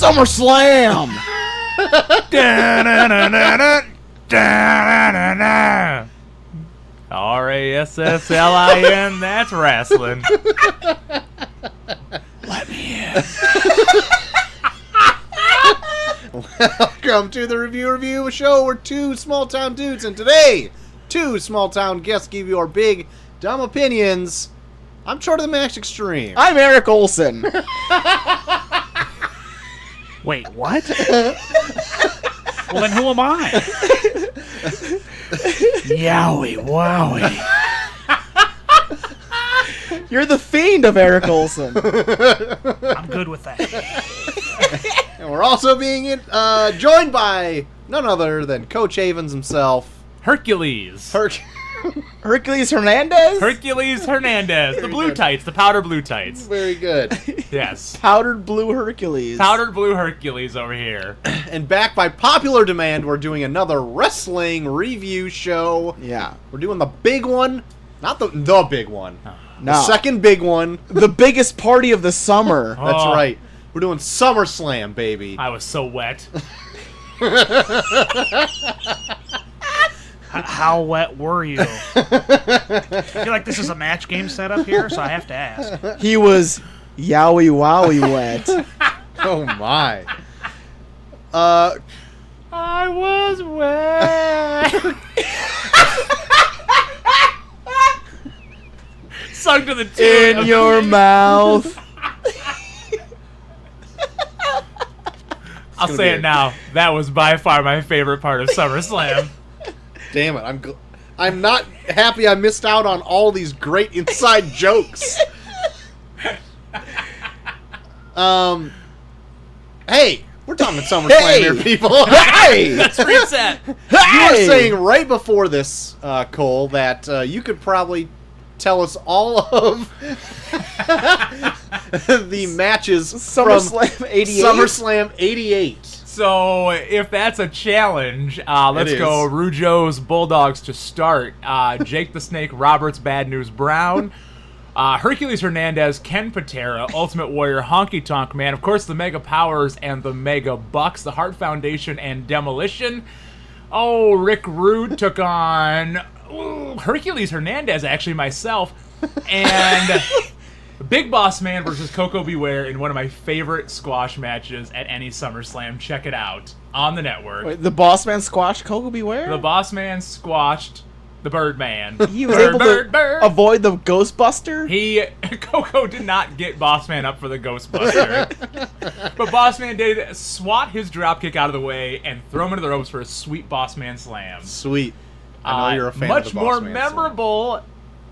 SummerSlam! RASSLIN, that's wrestling. Let me in. Welcome to the review show. We're two small town dudes, and today, two small town guests give you our big, dumb opinions. I'm Short of the Max Extreme. I'm Eric Olsen. Wait, what? Well, then who am I? Yowie, wowie. You're the fiend of Eric Olsen. I'm good with that. And we're also being joined by none other than Coach Havens himself. Hercules. Hercules Hernandez? Hercules Hernandez. The blue tights, the powder blue tights. Very good. Yes. Powdered blue Hercules. Powdered blue Hercules over here. And back by popular demand, we're doing another wrestling review show. Yeah. We're doing the big one. Not the big one. No. The second big one. The biggest party of the summer. Oh. That's right. We're doing Summerslam, baby. I was so wet. How wet were you? I feel like this is a match game setup here, so I have to ask. He was yowie wowie wet. Oh, my. I was wet. Sung to the tune In your mouth. I'll say it now. That was by far my favorite part of SummerSlam. Damn it. I'm not happy I missed out on all these great inside jokes. Hey, we're talking SummerSlam here, people. Hey! Let's reset. You were saying right before this, Cole, that you could probably tell us all of the matches SummerSlam 88. SummerSlam 88. So, if that's a challenge, let's It go is. Rougeau's Bulldogs to start. Jake the Snake Roberts, Bad News Brown. Hercules Hernandez, Ken Patera, Ultimate Warrior, Honky Tonk Man. Of course, the Mega Powers and the Mega Bucks, the Hart Foundation and Demolition. Oh, Rick Rude took on Hercules Hernandez, actually myself. And Big Boss Man versus Coco Beware in one of my favorite squash matches at any SummerSlam. Check it out on the network. Wait, the Boss Man squashed Coco Beware? The Boss Man squashed the Birdman. He was able to avoid the Ghostbuster? Coco did not get Boss Man up for the Ghostbuster. But Boss Man did swat his dropkick out of the way and throw him into the ropes for a sweet Boss Man slam. Sweet. I know you're a fan of Much the Boss more Man memorable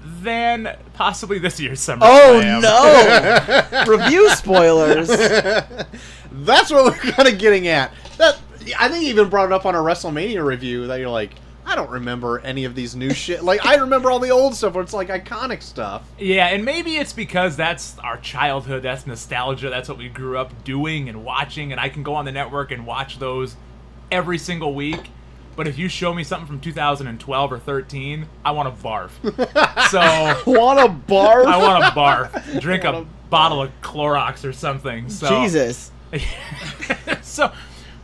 than possibly this year's SummerSlam. Oh, no! Review spoilers. That's what we're kind of getting at. I think you even brought it up on our WrestleMania review that you're like, I don't remember any of these new shit. Like, I remember all the old stuff where it's like iconic stuff. Yeah, and maybe it's because that's our childhood, that's nostalgia, that's what we grew up doing and watching, and I can go on the network and watch those every single week. But if you show me something from 2012 or 13, I want to barf. So Want a barf? I want to barf. Drink a bottle of Clorox or something. So. Jesus. So,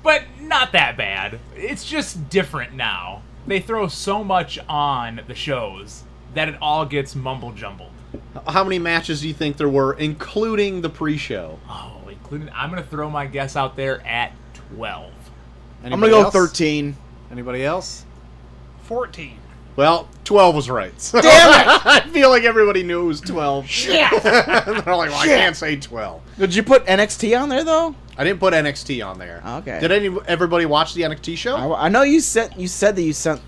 but not that bad. It's just different now. They throw so much on the shows that it all gets mumble-jumbled. How many matches do you think there were, including the pre-show? Oh, including... I'm going to throw my guess out there at 12. I'm going to go else? 13. Anybody else? 14. Well, 12 was right. Damn it! I feel like everybody knew it was 12. Shit! They're like, well, I can't say 12. Did you put NXT on there, though? I didn't put NXT on there. Okay. Did everybody watch the NXT show? I know you said that you sent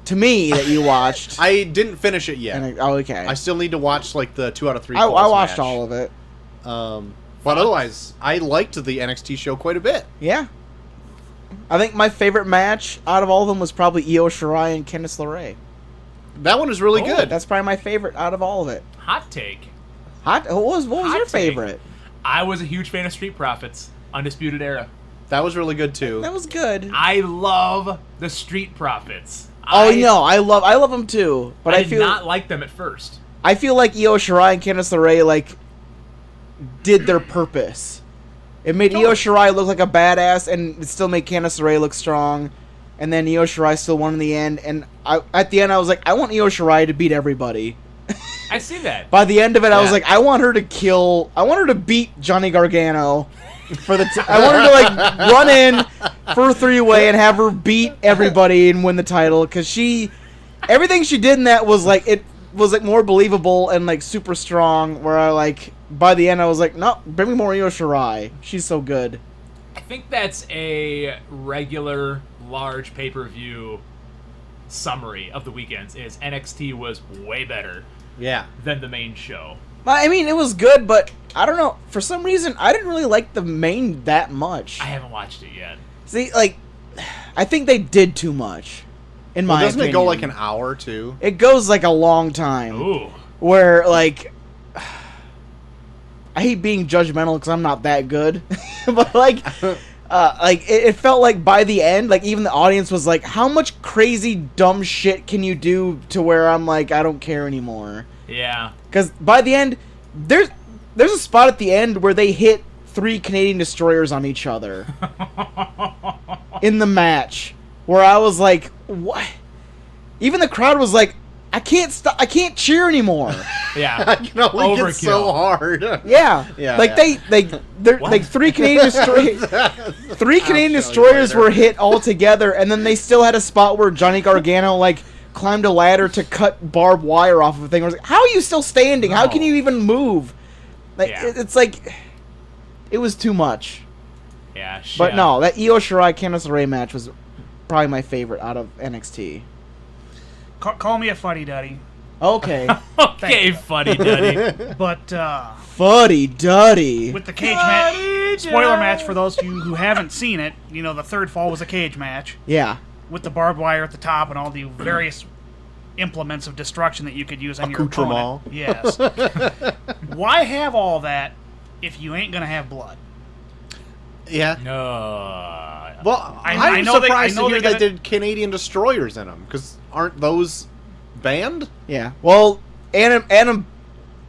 to me that you watched. I didn't finish it yet. Okay. I still need to watch like the 2 out of 3. I watched match. all of it. But otherwise, I liked the NXT show quite a bit. Yeah. I think my favorite match out of all of them was probably Io Shirai and Candice LeRae. That one was really good. That's probably my favorite out of all of it. Hot take. What was Hot your take. favorite? I was a huge fan of Street Profits. Undisputed Era. That was really good too. That was good. I love the Street Profits. Oh no, I love them too. But I I did feel not like them at first. I feel like Io Shirai and Candice LeRae did their purpose. It made Io Shirai look like a badass, and it still made Candice LeRae look strong. And then Io Shirai still won in the end. And at the end, I was like, I want Io Shirai to beat everybody. I see that. By the end of it, I was like, I want her to beat Johnny Gargano. I want her to like run in for a 3-way and have her beat everybody and win the title, because everything she did in that was like more believable and like super strong. Where I like by the end I was like, no, bring me more Io Shirai. She's so good. I think that's a regular large pay-per-view summary of the weekends. Is NXT was way better than the main show. I mean, it was good, but I don't know. For some reason, I didn't really like the main that much. I haven't watched it yet. See, like, I think they did too much. In my opinion. Doesn't it go like an hour too? It goes like a long time. Ooh. Where like, I hate being judgmental because I'm not that good, but like, it felt like by the end, like even the audience was like, "How much crazy dumb shit can you do?" To where I'm like, I don't care anymore. Yeah. Because by the end, there's a spot at the end where they hit 3 Canadian destroyers on each other in the match, where I was like, what? Even the crowd was like, I can't cheer anymore. Yeah. I can only get so hard. Yeah. They're like 3 Canadian destroyers. 3 Canadian destroyers were hit all together, and then they still had a spot where Johnny Gargano like climbed a ladder to cut barbed wire off of a thing. I was like, how are you still standing? How can you even move? Like it's like it was too much. Yeah. Shit. But no, that Io Shirai Candice LeRae match was probably my favorite out of NXT. Call me a fuddy-duddy. Okay. Okay, fuddy duddy. But fuddy-duddy. with the cage match, spoiler match for those of you who haven't seen it, you know, the third fall was a cage match. Yeah. With the barbed wire at the top and all the various implements of destruction that you could use on your opponent. Yes. Why have all that if you ain't gonna have blood? Yeah. No. Well, I I'm know surprised to hear they they did Canadian destroyers in them, because aren't those banned? Yeah. Well, Adam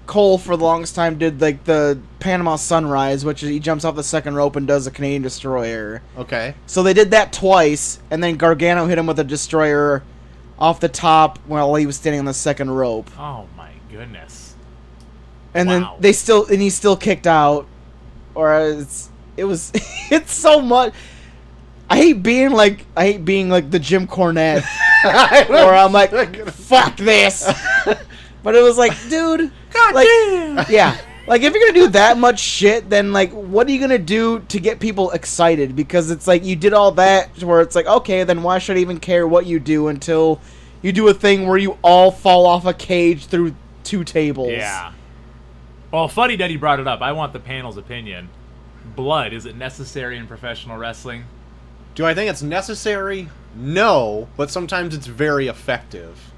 Cole for the longest time did like the Panama Sunrise, which is he jumps off the second rope and does a Canadian destroyer. Okay. So they did that twice, and then Gargano hit him with a destroyer off the top while he was standing on the second rope. Oh my goodness. And Wow. then he still kicked out. Or it's so much. I hate being like the Jim Cornette, where I'm like, fuck this. But it was like, dude, God damn! Yeah. Like, if you're gonna do that much shit, then, like, what are you gonna do to get people excited? Because it's like, you did all that, where it's like, okay, then why should I even care what you do until you do a thing where you all fall off a cage through 2 tables? Yeah. Well, Fuddy Duddy brought it up. I want the panel's opinion. Blood, is it necessary in professional wrestling? Do I think it's necessary? No, but sometimes it's very effective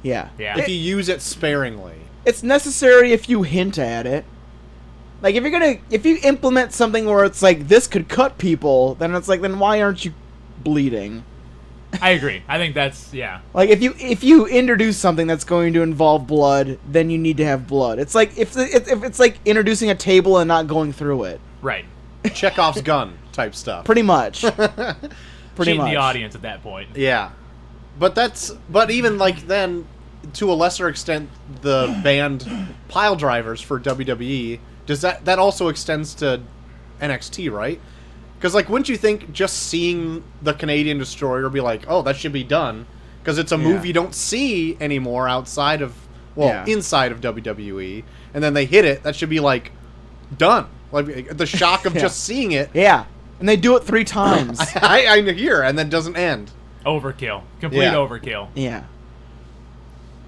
Yeah. Yeah. if you use it sparingly. It's necessary if you hint at it. Like, if you implement something where it's like, this could cut people, then it's like, then why aren't you bleeding? I agree. I think that's, yeah. Like, if you introduce something that's going to involve blood, then you need to have blood. It's like, if it's like introducing a table and not going through it. Right. Chekhov's gun type stuff. Pretty much. Cheating the audience at that point. Yeah. But even like then, to a lesser extent, the banned pile drivers for WWE, does that also extends to NXT, right? Because, like, wouldn't you think just seeing the Canadian Destroyer be like, oh, that should be done? Because it's a move you don't see anymore outside of, inside of WWE. And then they hit it, that should be, like, done. Like, the shock of just seeing it. Yeah. And they do it 3 times. I hear, and then doesn't end. Overkill. Complete overkill. Yeah.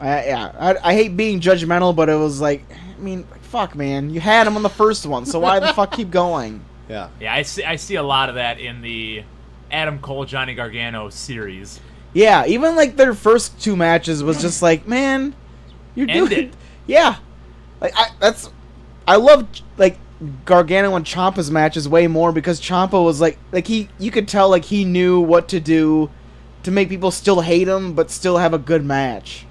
I hate being judgmental, but it was like, I mean, fuck, man. You had him on the first one, so why the fuck keep going? Yeah. Yeah, I see a lot of that in the Adam Cole, Johnny Gargano series. Yeah, even like their first 2 matches was just like, man, you're doing it. Yeah. Like I love like Gargano and Ciampa's matches way more because Ciampa was like you could tell like he knew what to do to make people still hate him but still have a good match.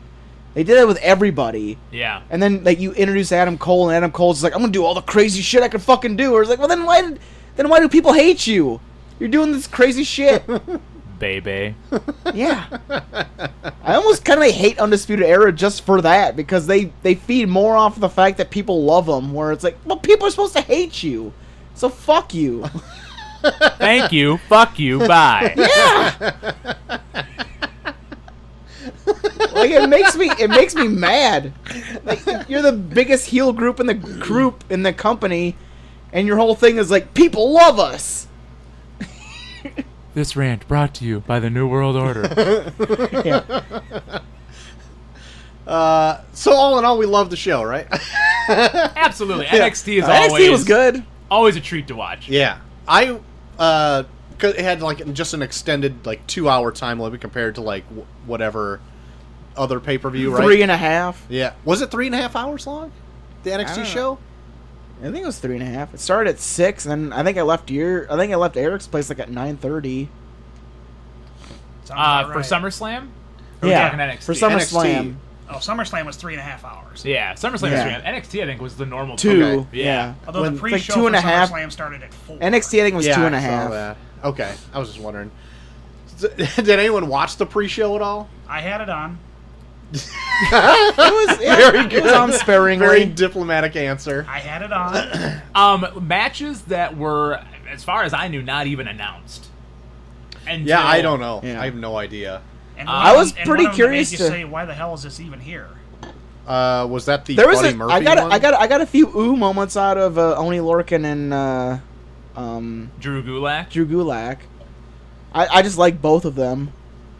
They did that with everybody. Yeah. And then like you introduce Adam Cole and Adam Cole's like, I'm gonna do all the crazy shit I could fucking do. Or it's like, well then then why do people hate you? You're doing this crazy shit. Baby. Yeah. I almost kind of hate Undisputed Era just for that, because they feed more off of the fact that people love them, where it's like, well, people are supposed to hate you, so fuck you. Thank you. Fuck you. Bye. Yeah. Like, it makes me mad. Like, you're the biggest heel group in the company, and your whole thing is like, people love us. This rant brought to you by the New World Order. Yeah. So all in all, we love the show, right? Absolutely. NXT is NXT was good. always a treat to watch. Yeah. I cause it had like just an extended like 2-hour time limit compared to like whatever other pay-per-view, right? 3.5. Yeah. Was it 3.5 hours long? The NXT show? I think it was 3.5. It started at 6, and I think I left Eric's place like at 9:30. Sounds about For right. SummerSlam? Or Yeah, talking NXT? for SummerSlam. Oh, SummerSlam was 3.5 hours. Yeah, SummerSlam Yeah. was 3. NXT, I think, was the normal 2. time. Yeah. Although When- the it's pre-show like 2.5. for SummerSlam started at 4. NXT, I think, was Yeah, 2.5. I saw that. Okay. I was just wondering. Did anyone watch the pre-show at all? I had it on. It was Very good. It was on sparingly. Very diplomatic answer. I had it on. Matches that were, as far as I knew, not even announced. Until, Yeah, I don't know. Yeah. I have no idea. And I was and pretty one of them curious made you to- say, why the hell is this even here? Was that the There was Buddy a, Murphy I got one? I got a few moments out of Oni Lorcan and Drew Gulak. Drew Gulak. I just like both of them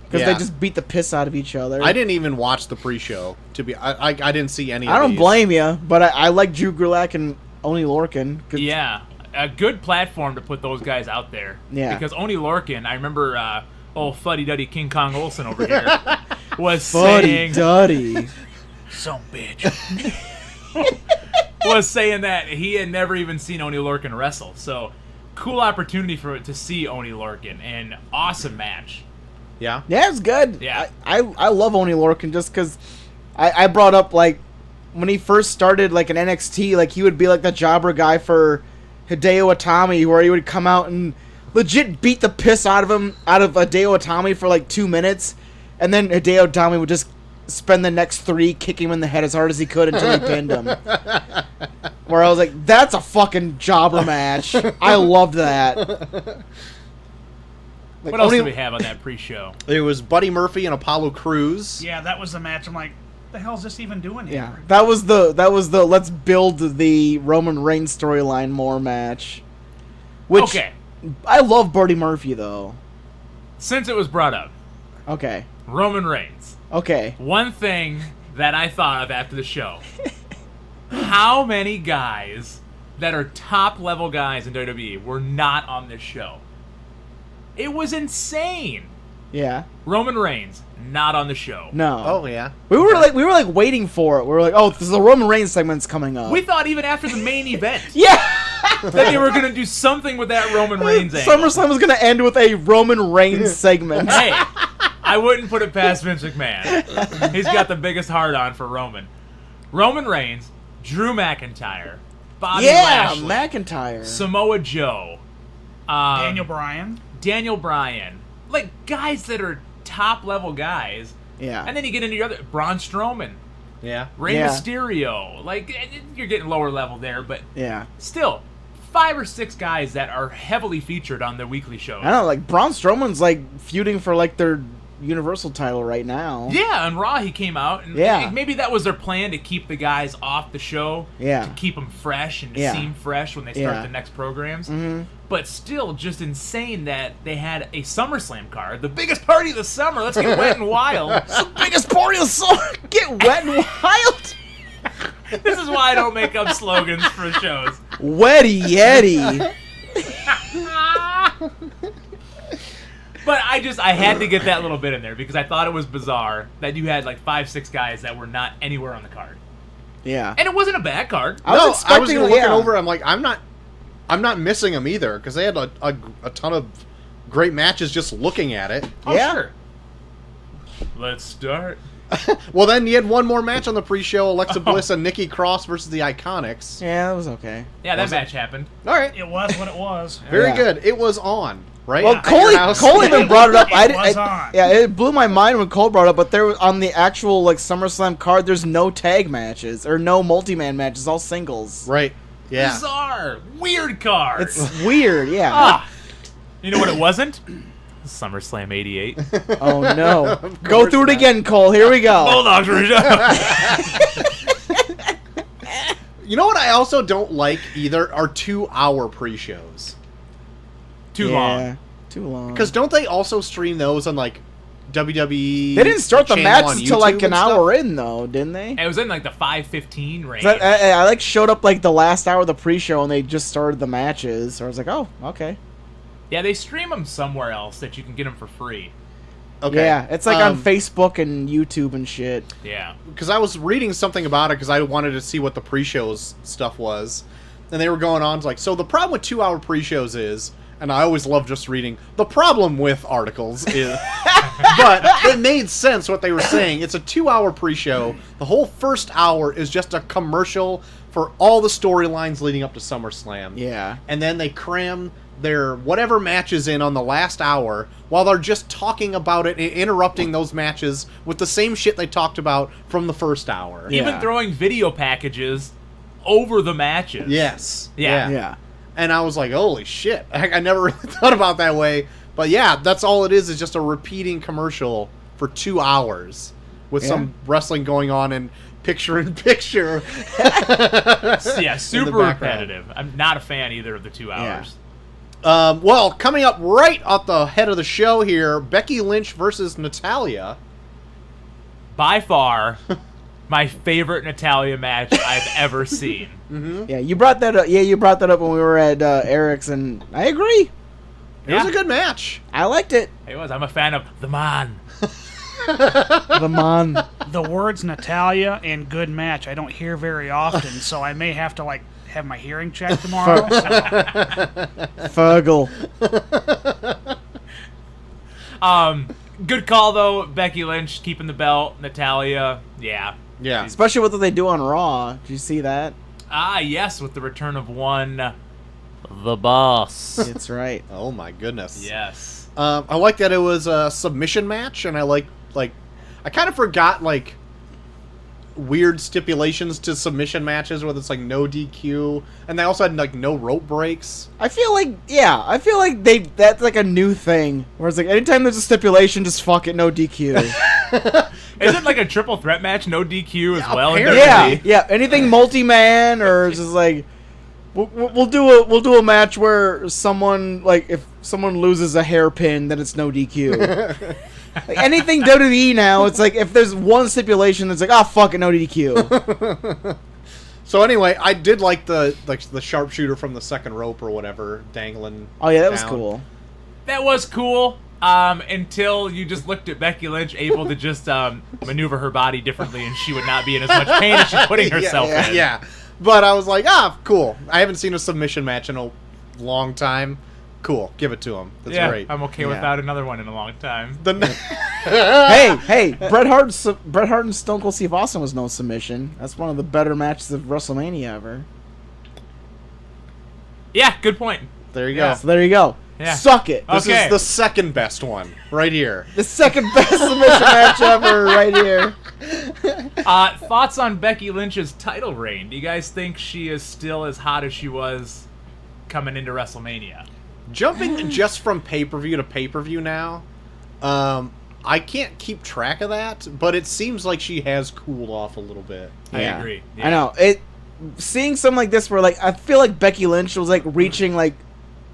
because Yeah. they just beat the piss out of each other. I didn't even watch the pre-show. I didn't see any. I of don't these. blame you, but I like Drew Gulak and Oni Lorcan. 'Cause- Yeah, a good platform to put those guys out there. Yeah. Because Oni Lorcan, I remember old fuddy-duddy King Kong Olsen over here was Buddy saying Duddy. Some bitch. was saying that he had never even seen Oni Lorcan wrestle. So, cool opportunity to see Oni Lorcan, and awesome match. Yeah. Yeah, it's good. Yeah. I love Oni Lorcan just because I brought up, like, when he first started, like, in NXT, like, he would be, like, the jobber guy for Hideo Itami, where he would come out and legit beat the piss out of Hideo Itami for, like, 2 minutes, and then Hideo Itami would just spend the next 3 kicking him in the head as hard as he could until he pinned him. Where I was like, that's a fucking jobber match. I loved that. Like, What else Oni- do we have on that pre-show? It was Buddy Murphy and Apollo Crews. Yeah, that was the match. I'm like, what the hell is this even doing here? Yeah, that was the let's build the Roman Reigns storyline more match. Which Okay, I love Buddy Murphy though. since it was brought up, Okay. Roman Reigns. Okay. One thing that I thought of after the show: how many guys that are top-level guys in WWE were not on this show? It was insane. Yeah. Roman Reigns not on the show. No. Oh yeah. We were like waiting for it. We were like, oh, this is the Roman Reigns segment's coming up. We thought even after the main event yeah. that they were going to do something with that Roman Reigns angle. SummerSlam was gonna end with a Roman Reigns segment. Hey, I wouldn't put it past Vince McMahon. He's got the biggest heart on for Roman. Roman Reigns, Drew McIntyre, Bobby Yeah, Lashley, McIntyre. Samoa Joe, Daniel Bryan. like guys that are top level guys. Yeah. And then you get into your other Braun Strowman, Yeah. Rey Yeah. Mysterio. Like you're getting lower level there, but Yeah. still 5 or 6 guys that are heavily featured on the weekly shows. I don't know, like Braun Strowman's like feuding for like their Universal title right now. Yeah, on Raw he came out, and Yeah. maybe that was their plan to keep the guys off the show, Yeah. to keep them fresh and to Yeah. seem fresh when they start Yeah. the next programs. Mm-hmm. But still, just insane that they had a SummerSlam card, the biggest party of the summer. Let's get wet and wild. It's the biggest party of the summer. Get wet and wild. This is why I don't make up slogans for shows. Wetty Yeti. But I had to get that little bit in there because I thought it was bizarre that you had like 5, 6 guys that were not anywhere on the card, Yeah. and it wasn't a bad card. I was I was expecting, looking yeah. over. I'm like, I'm not missing them either because they had a ton of great matches just looking at it. Oh Yeah. sure. Let's start. Well, then you had one more match on the pre-show: Alexa Bliss and Nikki Cross versus the Iconics. Yeah, that was okay. Yeah, that match happened. All right, It was what it was. very Yeah. good. It was on, right? Well, At your house? Cole even brought it up. It was on. Yeah, it blew my mind when Cole brought it up. But there was, on the actual like SummerSlam card, there's no tag matches or no multi-man matches. All singles. Right. Yeah. Bizarre. Weird card. It's weird. Yeah. Ah. You know what it wasn't? SummerSlam 88. Oh no. Go course through it not. again, Cole. Here we go. Bulldogs were You know what I also don't like either are 2-hour pre-shows. too Yeah, long. Too long. Because don't they also stream those on like WWE? they didn't start the channel match on until YouTube like and an stuff? hour in, though, didn't they? It was in like the 5:15 range. 'Cause I like showed up like the last hour of the pre-show and they just started the matches. So I was like, oh, okay. Yeah, they stream them somewhere else that you can get them for free. Okay. Yeah, it's like on Facebook and YouTube and shit. Yeah. Because I was reading something about it because I wanted to see what the pre-shows stuff was, and they were going on like, so the problem with 2-hour pre-shows is, and I always love just reading the problem with articles is, but it made sense what they were saying. It's a 2-hour pre-show. The whole first hour is just a commercial for all the storylines leading up to SummerSlam. Yeah. And then they cram their whatever matches in on the last hour while they're just talking about it and interrupting those matches with the same shit they talked about from the first hour. Yeah. Even throwing video packages over the matches. Yes. Yeah. Yeah. And I was like, holy shit. I never really thought about that way. But yeah, that's all it is just a repeating commercial for 2 hours with some wrestling going on and picture-in-picture. Yeah, super background. repetitive. I'm not a fan either of the 2 hours. Well, coming up right at the head of the show here, Becky Lynch versus Natalya. By far, my favorite Natalya match I've ever seen. Yeah, you brought that up. Yeah, you brought that up when we were at Eric's, and I agree. It was a good match. I liked it. It was. I'm a fan of the man. The man. The words Natalia and good match I don't hear very often, so I may have to like have my hearing checked tomorrow. So. Fergal. Good call though. Becky Lynch keeping the belt. Natalya, yeah. Yeah. Especially with what they do on Raw. Did you see that? Ah, yes, with the return of one, the boss. It's right. Oh my goodness. Yes. I like that it was a submission match, and I like I kind of forgot like weird stipulations to submission matches where it's like no DQ, and they also had like no rope breaks. I feel like that's like a new thing. Where it's like anytime there's a stipulation, just fuck it, no DQ. Is it like a triple threat match, no DQ as well? apparently. Yeah, yeah. Anything multi-man or just like we'll do a match where someone like if someone loses a hairpin, then it's no DQ. Like anything WWE now, it's like if there's one stipulation that's like, oh fuck it, no DQ. So anyway, I did like the sharpshooter from the second rope or whatever dangling. Oh yeah, that was down. cool. That was cool. Until you just looked at Becky Lynch able to just maneuver her body differently, and she would not be in as much pain as she's putting herself in. Yeah. But I was like, cool. I haven't seen a submission match in a long time. Cool, give it to him. That's Yeah, great. I'm okay Yeah. without another one in a long time. Hey, Bret Hart and Stone Cold Steve Austin was no submission. That's one of the better matches of WrestleMania ever. Yeah, good point. There you Yeah. go. So there you go. Yeah. Suck it. This Okay. is the second best one right here. The second best submission match ever, right here. Thoughts on Becky Lynch's title reign? Do you guys think she is still as hot as she was coming into WrestleMania? Jumping just from pay-per-view to pay-per-view now, I can't keep track of that, but it seems like she has cooled off a little bit. I agree. Yeah. I know. Seeing something like this where like I feel like Becky Lynch was like reaching like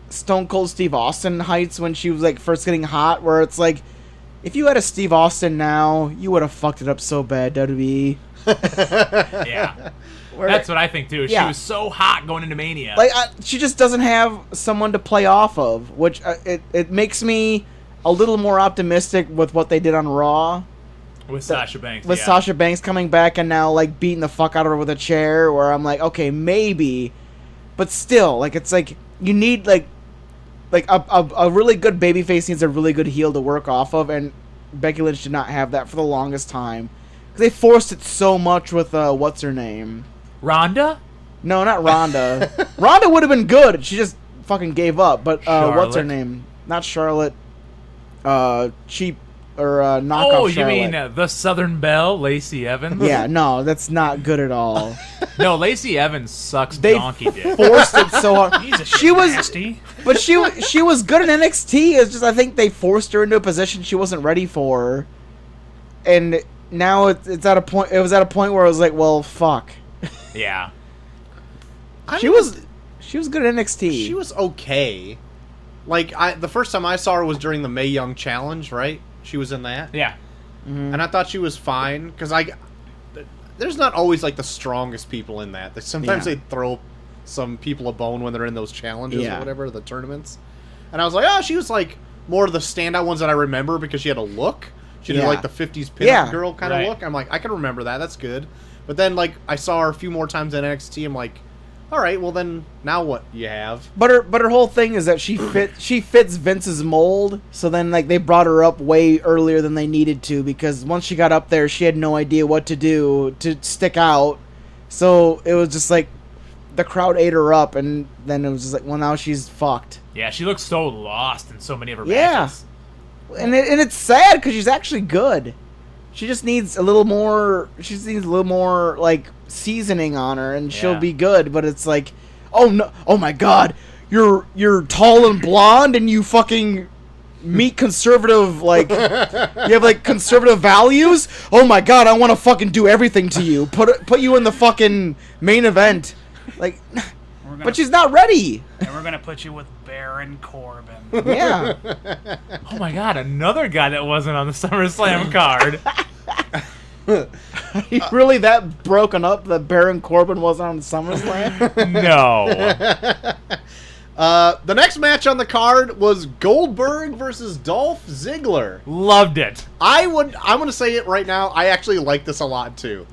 Stone Cold Steve Austin heights when she was like first getting hot, where it's like if you had a Steve Austin now, you would have fucked it up so bad, WWE. Yeah. That's what I think too. She Yeah. was so hot going into Mania. Like she just doesn't have someone to play off of, which it makes me a little more optimistic with what they did on Raw. with Sasha Banks. With yeah. Sasha Banks coming back and now like beating the fuck out of her with a chair, where I'm like, okay, maybe, but still, like it's like you need like a really good babyface needs a really good heel to work off of, and Becky Lynch did not have that for the longest time. They forced it so much with what's her name? Rhonda? No, not Rhonda. Rhonda would have been good. She just fucking gave up. But what's her name? Not Charlotte. Cheap or knockoff. Oh, you Charlotte. mean the Southern Belle, Lacey Evans? Yeah, no, that's not good at all. No, Lacey Evans sucks They donkey dick. forced it so hard. Jesus, She was, nasty. but she was good in NXT. It's just I think they forced her into a position she wasn't ready for, and now it's at a point. It was at a point where I was like, well, fuck. Yeah. She was good at NXT. She was okay. Like the first time I saw her was during the Mae Young Challenge, right? She was in that. Yeah. And I thought she was fine because there's not always like the strongest people in that. Sometimes Yeah. they throw some people a bone when they're in those challenges Yeah. or whatever, the tournaments. And I was like, oh, she was like more of the standout ones that I remember because she had a look. She did Yeah. like the 50s pinup Yeah. girl kind of Right. look. I'm like, I can remember that. That's good. But then like I saw her a few more times in NXT. I'm like, all right, well then now what you have? But her whole thing is that she fits Vince's mold. So then like they brought her up way earlier than they needed to because once she got up there, she had no idea what to do to stick out. So it was just like the crowd ate her up, and then it was just like, well, now she's fucked. Yeah, she looks so lost in so many of her Yeah. matches. And it's sad because she's actually good. She just needs a little more. She just needs a little more like seasoning on her, and she'll Yeah. be good. But it's like, oh no, oh my god, you're tall and blonde, and you fucking meet conservative like you have like conservative values. Oh my god, I want to fucking do everything to you. Put you in the fucking main event, like. But she's not ready. And we're gonna put you with Baron Corbin. Yeah. Oh my god, another guy that wasn't on the SummerSlam card. Are you really that broken up that Baron Corbin wasn't on SummerSlam? No. The next match on the card was Goldberg versus Dolph Ziggler. Loved it. I'm going to say it right now. I actually like this a lot too.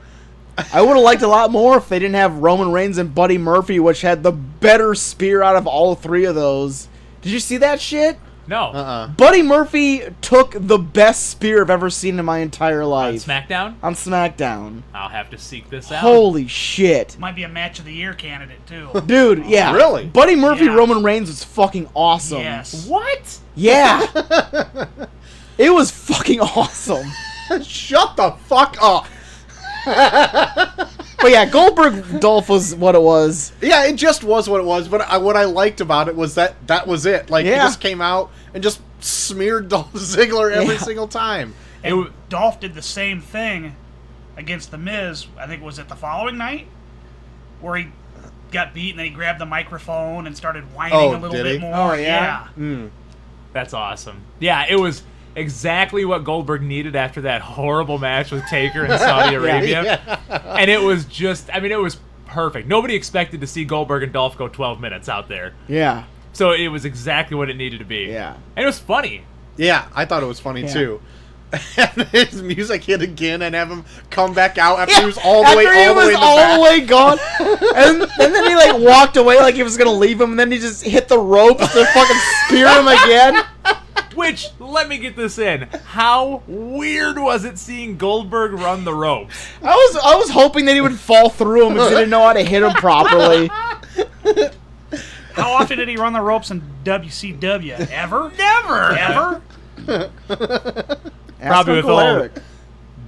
I would have liked a lot more if they didn't have Roman Reigns and Buddy Murphy, which had the better spear out of all three of those. Did you see that shit? No. Buddy Murphy took the best spear I've ever seen in my entire On life. SmackDown? On SmackDown. I'll have to seek this out. Holy shit. Might be a match of the year candidate too. Dude, yeah. Really? Buddy Murphy, Yeah. Roman Reigns was fucking awesome. Yes. What? Yeah. It was fucking awesome. Shut the fuck up. But yeah, Goldberg Dolph was what it was. Yeah, it just was what it was. But what I liked about it was that was it. Like, he Yeah. just came out and just smeared Dolph Ziggler every Yeah. single time. And Dolph did the same thing against The Miz. I think was it the following night where he got beat and then he grabbed the microphone and started whining Oh, a little did bit he? more. Oh, yeah? That's awesome. Yeah, it was exactly what Goldberg needed after that horrible match with Taker in Saudi Arabia. And it was just, I mean, it was perfect. Nobody expected to see Goldberg and Dolph go 12 minutes out there. Yeah. So it was exactly what it needed to be. Yeah. And it was funny. Yeah, I thought it was funny Yeah. too. And his music hit again and have him come back out after he was all the way After he all the was way in the all back. the way gone. and then he like walked away like he was gonna leave him, and then he just hit the ropes to fucking spear him again. Which, let me get this in. How weird was it seeing Goldberg run the ropes? I was hoping that he would fall through him because he didn't know how to hit him properly. How often did he run the ropes in WCW? Ever? Never! Ever? Probably with Uncle old Eric.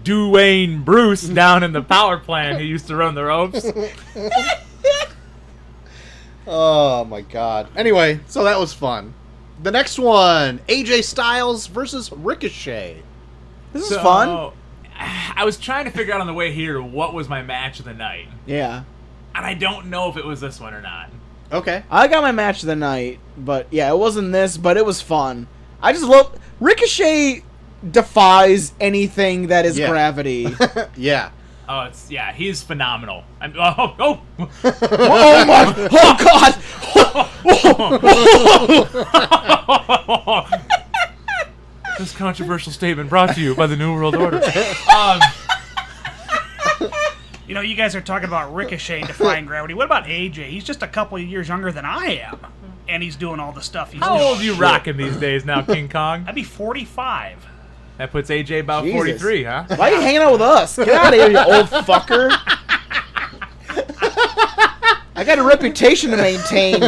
Dwayne Bruce down in the power plant who used to run the ropes. Oh my god. Anyway, so that was fun. The next one, AJ Styles versus Ricochet. This is fun. I was trying to figure out on the way here what was my match of the night. Yeah. And I don't know if it was this one or not. Okay. I got my match of the night, but yeah, it wasn't this, but it was fun. I just love Ricochet defies anything that is Yeah. gravity. Yeah. Oh, he's phenomenal. Oh Oh my! Oh god! This controversial statement brought to you by the New World Order. You know, you guys are talking about Ricochet defying gravity. What about AJ? He's just a couple of years younger than I am, and he's doing all the stuff he's How doing. old are you rocking these days now, King Kong? I'd be 45. That puts AJ about Jesus. 43, huh? Why are you hanging out with us? Get out of here, you old fucker. I got a reputation to maintain.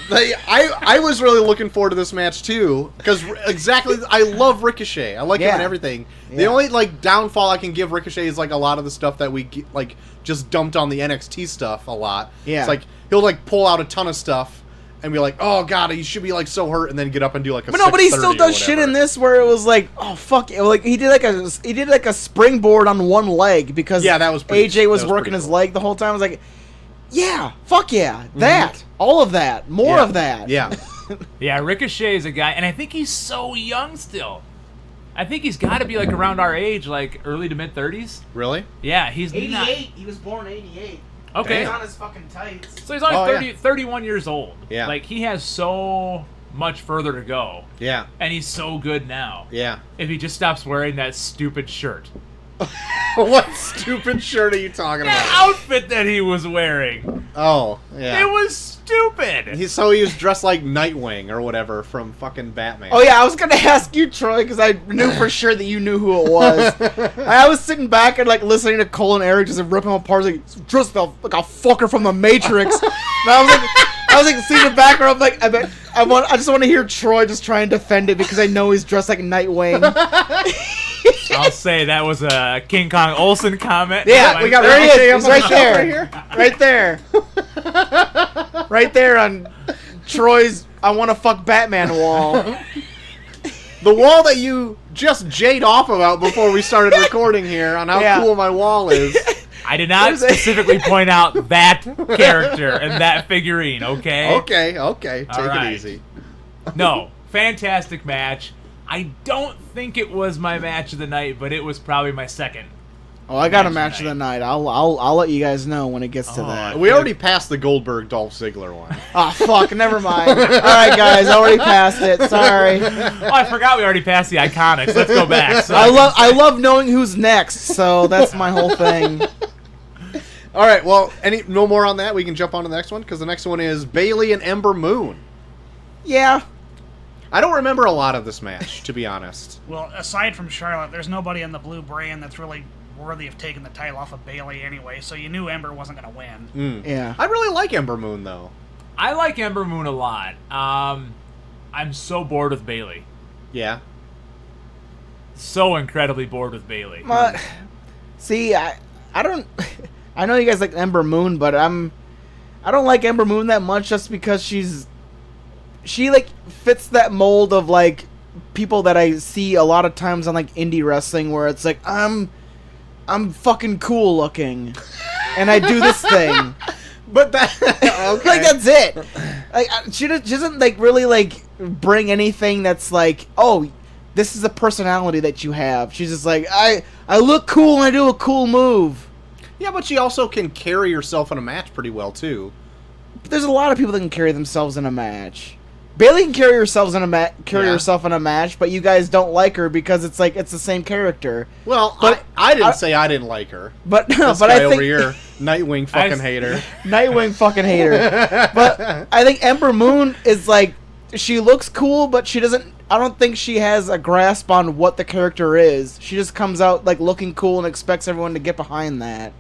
I was really looking forward to this match too, because I love Ricochet. I like him and everything. Yeah. The only like downfall I can give Ricochet is like a lot of the stuff that we like just dumped on the NXT stuff a lot. Yeah. It's like he'll like pull out a ton of stuff and be like, "Oh God, he should be like so hurt," and then get up and do like a. But he still does shit in this where it was like, oh fuck, like he did like a springboard on one leg because that was AJ was working his leg the whole time. I was like, yeah, fuck yeah, that, all of that, more of that. Yeah. Yeah, Ricochet is a guy, and I think he's so young still. I think he's got to be like around our age, like early to mid 30s. Really? Yeah, he's 88. not. He was born 88. Okay. He's on his fucking tights. So he's only 31 years old. Yeah. Like, he has so much further to go. Yeah. And he's so good now. Yeah. If he just stops wearing that stupid shirt. What stupid shirt are you talking That about? outfit that he was wearing. Oh, yeah. It was stupid. He was dressed like Nightwing or whatever from fucking Batman. Oh yeah, I was gonna ask you, Troy, because I knew for sure that you knew who it was. I was sitting back and like listening to Cole and Eric just rip him apart, like dressed like a fucker from the Matrix. And I was like sitting in the background, like I just want to hear Troy just try and defend it because I know he's dressed like Nightwing. I'll say that was a King Kong Olsen comment. Yeah, we got there he is. He's right there, right there, right there on Troy's "I want to fuck Batman" wall. The wall that you just jade off about before we started recording here on how cool my wall is. I did not specifically point out that character and that figurine, okay? Okay. Take right. it easy. No, fantastic match. I don't think it was my match of the night, but it was probably my second. Oh, I got a match of the night. I'll let you guys know when it gets to that. We already passed the Goldberg Dolph Ziggler one. Oh fuck, never mind. All right, guys, I already passed it. Sorry. Oh, I forgot we already passed the Iconics. Let's go back. So I love knowing who's next, so that's my whole thing. All right, well, no more on that. We can jump on to the next one because the next one is Bayley and Ember Moon. Yeah. I don't remember a lot of this match, to be honest. Well, aside from Charlotte, there's nobody in the blue brand that's really worthy of taking the title off of Bayley anyway, so you knew Ember wasn't going to win. Yeah. I really like Ember Moon, though. I like Ember Moon a lot. I'm so bored with Bayley. Yeah. So incredibly bored with Bayley. See, I don't. I know you guys like Ember Moon, but I don't like Ember Moon that much just because she like fits that mold of like people that I see a lot of times on like indie wrestling where it's like I'm fucking cool looking and I do this thing. But that okay. Like that's it. Like she doesn't like really like bring anything that's like, oh, this is a personality that you have. She's just like, I look cool and I do a cool move. Yeah, but she also can carry herself in a match pretty well too. But there's a lot of people that can carry themselves in a match. Bayley can carry herself in a match, but you guys don't like her because it's like it's the same character. Well, but I didn't say I didn't like her. But this but guy I think over here, Nightwing fucking hater. Nightwing fucking hater. But I think Ember Moon is like she looks cool, but she doesn't. I don't think she has a grasp on what the character is. She just comes out like looking cool and expects everyone to get behind that.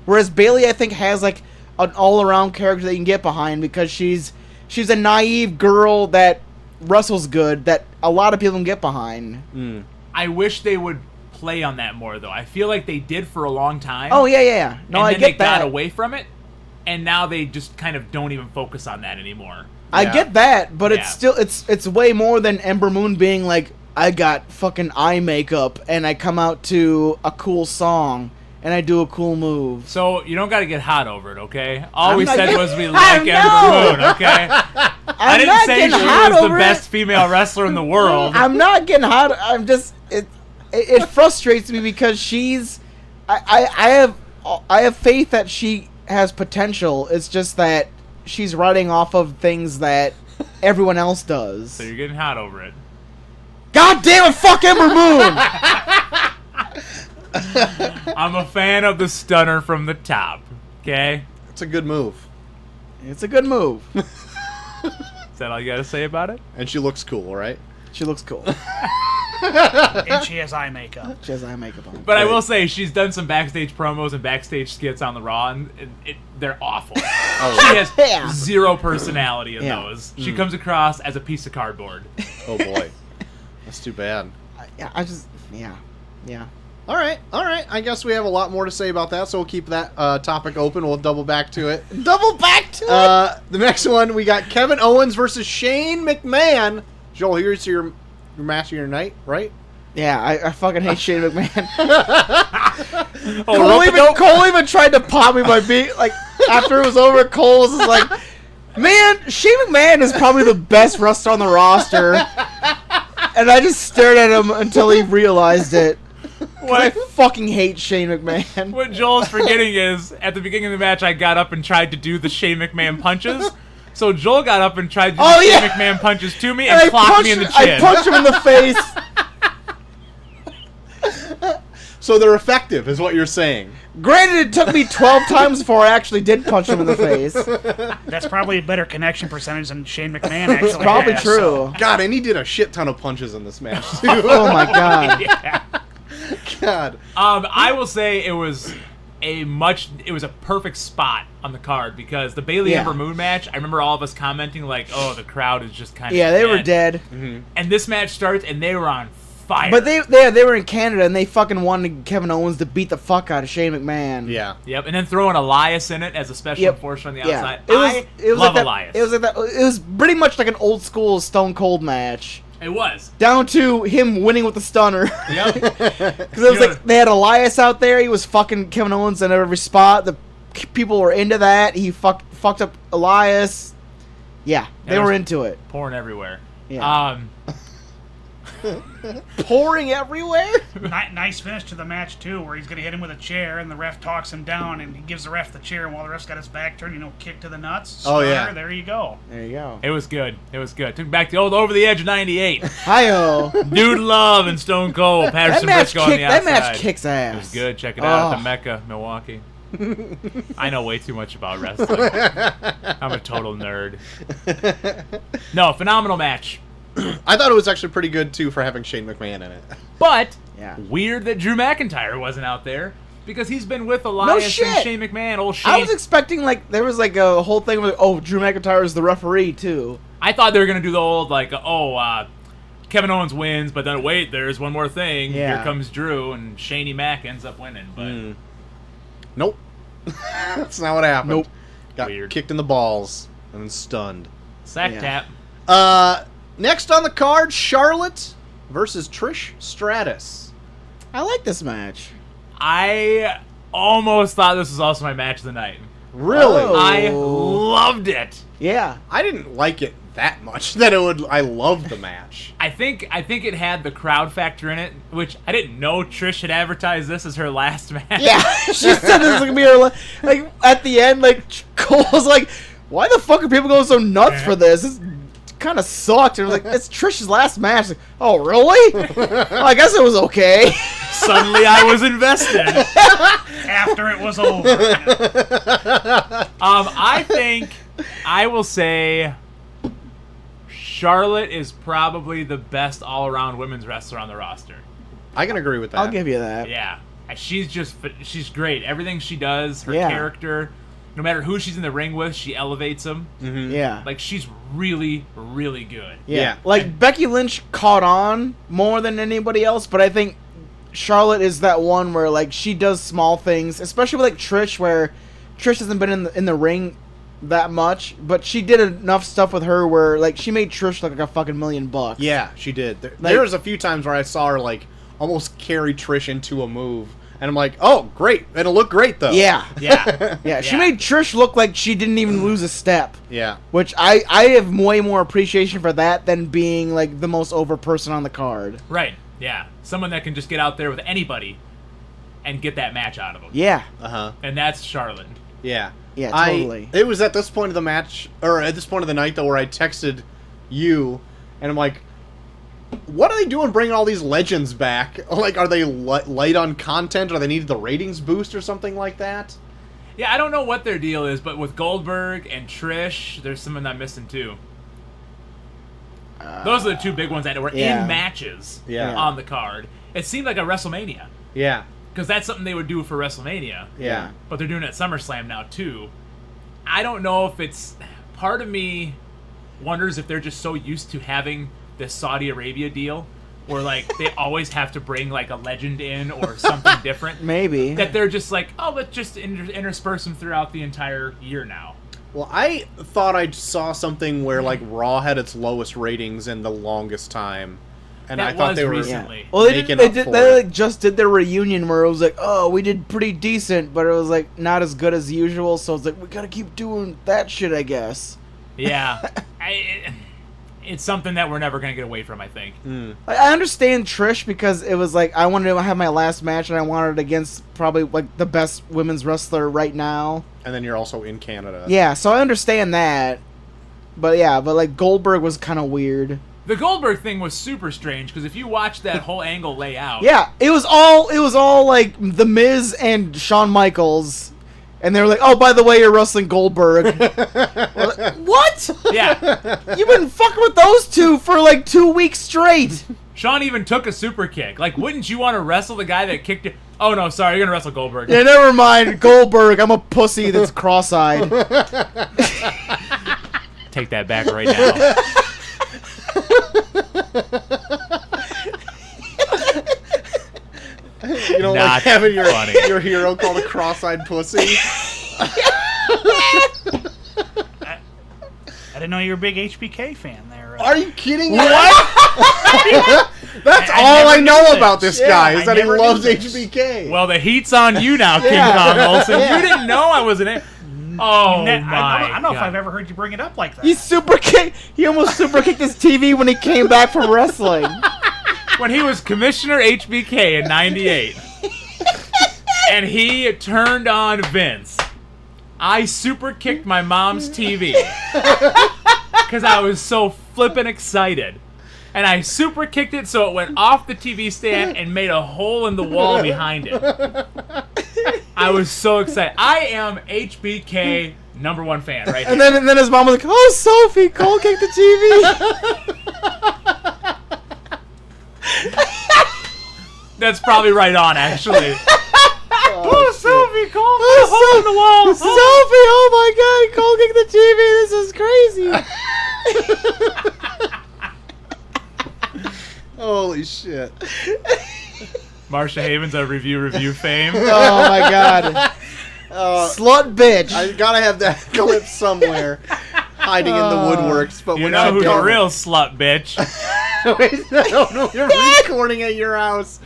Whereas Bayley, I think, has like an all-around character that you can get behind because she's a naive girl that wrestles good that a lot of people can get behind. I wish they would play on that more, though. I feel like they did for a long time. Oh yeah. No, and I then get they that. got away from it, and now they just kind of don't even focus on that anymore. I get that, but Yeah. it's still it's way more than Ember Moon being like, I got fucking eye makeup and I come out to a cool song and I do a cool move. So you don't got to get hot over it, okay? All I'm we not said getting- was we I like know! Ember Moon, okay? I I'm didn't not say getting she hot was the over best it. female wrestler in the world. I'm not getting hot. I'm just it frustrates me because I have faith that she has potential. It's just that she's riding off of things that everyone else does. So you're getting hot over it. God damn it! Fuck Ember Moon. I'm a fan of the stunner from the top, okay? It's a good move. It's a good move. Is that all you got to say about it? And she looks cool, right? She looks cool. And she has eye makeup. She has eye makeup on. But I will say she's done some backstage promos and backstage skits on the Raw, and they're awful. She has Yeah. zero personality in Yeah. those. She comes across as a piece of cardboard. Oh boy, that's too bad. Yeah. All right. I guess we have a lot more to say about that, so we'll keep that topic open. We'll double back to it. Double back to it. The next one, we got Kevin Owens versus Shane McMahon. Joel, here's your match of your night, right? Yeah, I fucking hate Shane McMahon. Oh, Cole even tried to pop me by beat like after it was over. Cole was just like, "Man, Shane McMahon is probably the best wrestler on the roster," and I just stared at him until he realized it. I fucking hate Shane McMahon. What Joel's forgetting is, at the beginning of the match, I got up and tried to do the Shane McMahon punches. So Joel got up and tried to do the Shane McMahon punches to me and clocked me in the chin. I punched him in the face. So they're effective, is what you're saying. Granted, it took me 12 times before I actually did punch him in the face. That's probably a better connection percentage than Shane McMahon actually It's probably has, true. so. God, and he did a shit ton of punches in this match, too. Oh my god. Yeah. God. I will say it was a perfect spot on the card because the Bayley Ember Moon match, I remember all of us commenting like, "Oh, the crowd is just kind of they were dead." Mm-hmm. And this match starts and they were on fire. But they were in Canada and they fucking wanted Kevin Owens to beat the fuck out of Shane McMahon. Yeah. Yep, and then throwing Elias in it as a special enforcer on the outside. It was love like Elias. It was like that. It was pretty much like an old school Stone Cold match. It was. Down to him winning with the stunner. Yep. Because it was like they had Elias out there. He was fucking Kevin Owens in every spot. The people were into that. He fucked up Elias. Yeah, they were into it. Pouring everywhere. Yeah. Pouring everywhere? Nice finish to the match, too, where he's going to hit him with a chair, and the ref talks him down, and he gives the ref the chair, and while the ref's got his back turned, kick to the nuts. Oh, Stunner, yeah. There you go. There you go. It was good. Took me back to Over the Edge of 98. Hi-oh. Dude Love and Stone Cold. Patterson Briscoe on the outside. That match kicks ass. It was good. Check it out at the Mecca, Milwaukee. I know way too much about wrestling. I'm a total nerd. No, phenomenal match. I thought it was actually pretty good, too, for having Shane McMahon in it. But weird that Drew McIntyre wasn't out there because he's been with Elias and Shane McMahon. Old Shane. I was expecting there was like a whole thing with Drew McIntyre is the referee too. I thought they were gonna do the old Kevin Owens wins, but then wait, there's one more thing. Yeah. Here comes Drew, and Shaney Mac ends up winning. But Nope. That's not what happened. Nope. Got Weird. kicked in the balls and then stunned. sack Yeah. tap. Next on the card, Charlotte versus Trish Stratus. I like this match. I almost thought this was also my match of the night. Really? Oh. I loved it. Yeah. I didn't like it that much that I loved the match. I think it had the crowd factor in it, which I didn't know Trish had advertised this as her last match. Yeah. She said this was gonna be her like at the end. Like Cole was like, "Why the fuck are people going so nuts for this? This kind of sucked." And I was like, "It's Trish's last match." Like, oh really? Well, I guess it was okay. Suddenly I was invested. After it was over. I think I will say Charlotte is probably the best all-around women's wrestler on the roster. I can agree with that. I'll give you that. Yeah. She's great. Everything she does, her Yeah. character, no matter who she's in the ring with, she elevates them. Mm-hmm. Yeah. Like, she's really, really good. Yeah. Like Becky Lynch caught on more than anybody else, but I think Charlotte is that one where like she does small things, especially with like Trish, where Trish hasn't been in the ring that much, but she did enough stuff with her where like she made Trish look like a fucking $1,000,000. Yeah, she did. There was a few times where I saw her like almost carry Trish into a move, and I'm like, oh, great. It'll look great though. Yeah. Yeah. Yeah, she Yeah. made Trish look like she didn't even lose a step. Yeah. Which I have way more appreciation for that than being like the most over person on the card. Right. Yeah. Someone that can just get out there with anybody and get that match out of them. Yeah. Uh-huh. And that's Charlotte. Yeah. Yeah, totally. It was at this point of the match, or at this point of the night, though, where I texted you, and I'm like, what are they doing bringing all these legends back? Like, are they light on content, or they needed the ratings boost or something like that? Yeah, I don't know what their deal is, but with Goldberg and Trish, there's someone I'm missing too. Those are the two big ones that were Yeah. in matches Yeah. on the card. It seemed like a WrestleMania. Yeah. Because that's something they would do for WrestleMania. Yeah. But they're doing it at SummerSlam now, too. I don't know if it's... Part of me wonders if they're just so used to having this Saudi Arabia deal where, like, they always have to bring, like, a legend in or something different. Maybe. That they're just like, oh, let's just intersperse them throughout the entire year now. Well, I thought I saw something where like Raw had its lowest ratings in the longest time, and That I thought was they were recently. Well, they making did. up They, did, for they it. like just did their reunion where it was like, oh, we did pretty decent, but it was like not as good as usual. So it's like we gotta keep doing that shit, I guess. Yeah. It's something that we're never going to get away from, I think. I understand Trish because it was like I wanted to have my last match and I wanted it against probably like the best women's wrestler right now. And then you're also in Canada. Yeah, so I understand that. But yeah, but like Goldberg was kind of weird. The Goldberg thing was super strange because if you watch that whole angle lay out, Yeah, it was all like The Miz and Shawn Michaels. And they were like, oh, by the way, you're wrestling Goldberg. What? yeah, You've been fucking with those two for like 2 weeks straight. Sean even took a super kick. Like, wouldn't you want to wrestle the guy that kicked you? Oh no, sorry, you're gonna wrestle Goldberg. Yeah, never mind. Goldberg, I'm a pussy that's cross-eyed. Take that back right now. You know, Not like having funny. your hero called a cross-eyed pussy. I didn't know you were a big HBK fan there. Are you kidding me? What? That's I all never I know knew about this. this guy Yeah, is I that he never knew loves this. HBK. Well, the heat's on you now, King Yeah. Kong Olsen. Yeah. You didn't know I was in it. Oh my! I don't know if God. I've ever heard you bring it up like that. He almost super kicked his TV when he came back from wrestling. When he was Commissioner HBK in '98, and he turned on Vince, I super kicked my mom's TV because I was so flippin' excited. And I super kicked it so it went off the TV stand and made a hole in the wall behind it. I was so excited. I am HBK #1 fan right And here. then his mom was like, oh, Sophie, Cole kicked the TV. That's probably right on, actually. oh, Sophie, Cole, Oh, hole in the wall. Sophie, oh my God, Cole kicked the TV. This is crazy. Holy shit. Marsha Havens of review fame. Oh my God. Slut bitch. I gotta have that clip somewhere hiding in the woodworks. But You we're know not who the doing it. real slut bitch. Wait, I don't know. You're recording at your house,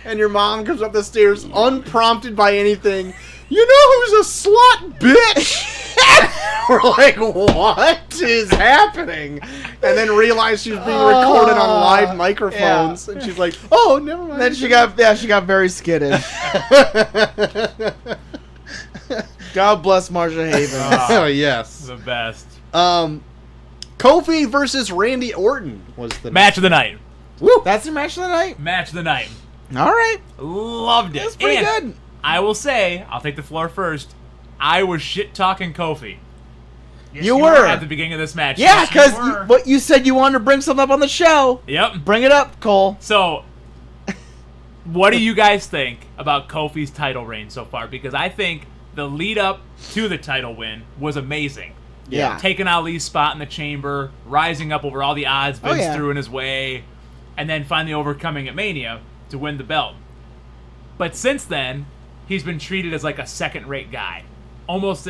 and your mom comes up the stairs unprompted by anything. You know who's a slut bitch? We're like, what is happening? And then realize she's being recorded on live microphones, and she's like, oh, never mind. Then she got very skittish. God bless Marsha Havens. Oh, yes. The best. Kofi versus Randy Orton was the Match of the night. Woo. That's your match of the night. Match of the night. All right, Loved it. that's pretty And good. I will say, I'll take the floor first. I was shit talking Kofi Yes, You were. at the beginning of this match. Yeah, you because were. what you said you wanted to bring something up on the show. Yep. Bring it up, Cole. So, what do you guys think about Kofi's title reign so far? Because I think the lead up to the title win was amazing. Yeah. Taking Ali's spot in the chamber, rising up over all the odds Vince yeah. threw in his way, and then finally overcoming at Mania to win the belt. But since then, he's been treated as like a second-rate guy. Almost,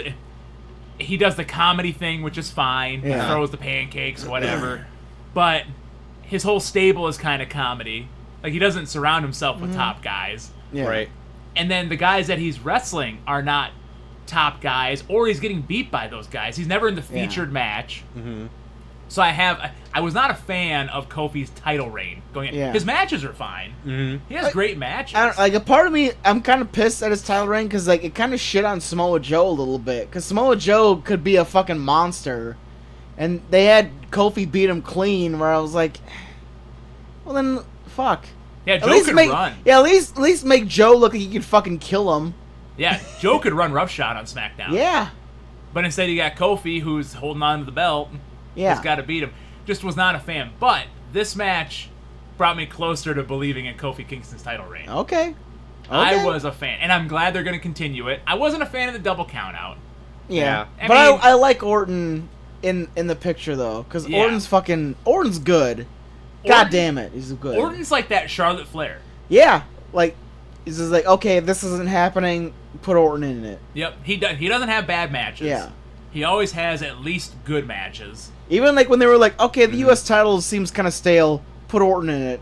he does the comedy thing, which is fine. Yeah. He throws the pancakes, whatever. But his whole stable is kind of comedy. Like, he doesn't surround himself with top guys. Yeah. Right. And then the guys that he's wrestling are not top guys, or he's getting beat by those guys. He's never in the featured match. Mm-hmm. So I was not a fan of Kofi's title reign going in. Yeah. His matches are fine. Mm-hmm. He has great matches. I don't, like a part of me, I'm kind of pissed at his title reign because like it kind of shit on Samoa Joe a little bit because Samoa Joe could be a fucking monster, and they had Kofi beat him clean. Where I was like, well then, fuck. Yeah, At Joe least could make run. yeah, at least make Joe look like he could fucking kill him. Yeah, Joe could run roughshod on SmackDown. Yeah, But instead you got Kofi, who's holding on to the belt. yeah. He's got to beat him. just was not a fan. But this match brought me closer to believing in Kofi Kingston's title reign. Okay. I was a fan, and I'm glad they're going to continue it. I wasn't a fan of the double count out. Yeah. I But mean- I like Orton in the picture, though, because Yeah. Orton's good. God damn it, he's good. Orton's like that Charlotte Flair. Yeah, like, he's just like, okay, this isn't happening, put Orton in it. Yep, he doesn't have bad matches. Yeah. He always has at least good matches. Even, like, when they were like, okay, the U.S. title seems kind of stale, put Orton in it.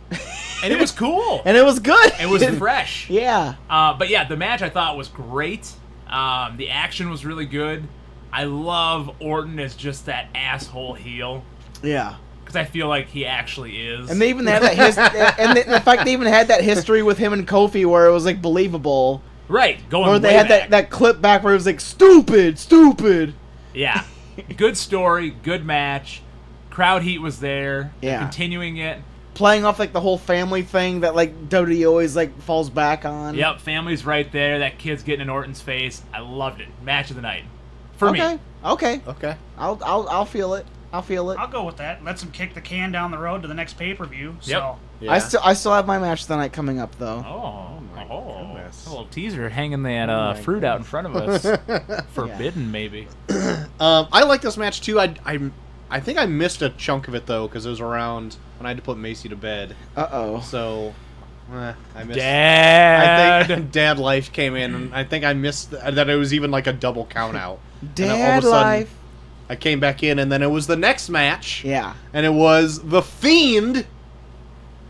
And it was cool. And it was good. It was fresh. Yeah. But yeah, the match I thought was great. The action was really good. I love Orton as just that asshole heel. Yeah. Because I feel like he actually is. And they even had that the fact they even had that history with him and Kofi where it was, like, believable. Right, going Or they way had back. that clip back where it was like, stupid. Yeah. Good story, good match. Crowd heat was there. They're Yeah. continuing it. Playing off, like, the whole family thing that, like, WWE always, like, falls back on. Yep, family's right there. That kid's getting in Orton's face. I loved it. Match of the night. For me. Okay. Okay. I'll feel it. I'll go with that. Let's him kick the can down the road to the next pay-per-view. So. Yeah. I still have my match tonight coming up, though. A little teaser hanging that fruit out in front of us. Forbidden, maybe. I like this match too. I think I missed a chunk of it though because it was around when I had to put Macy to bed. So I missed. Dad. I think Dad Life came in, and I think I missed that it was even like a double count out. Dad Life. I came back in, and then it was the next match. Yeah. And it was The Fiend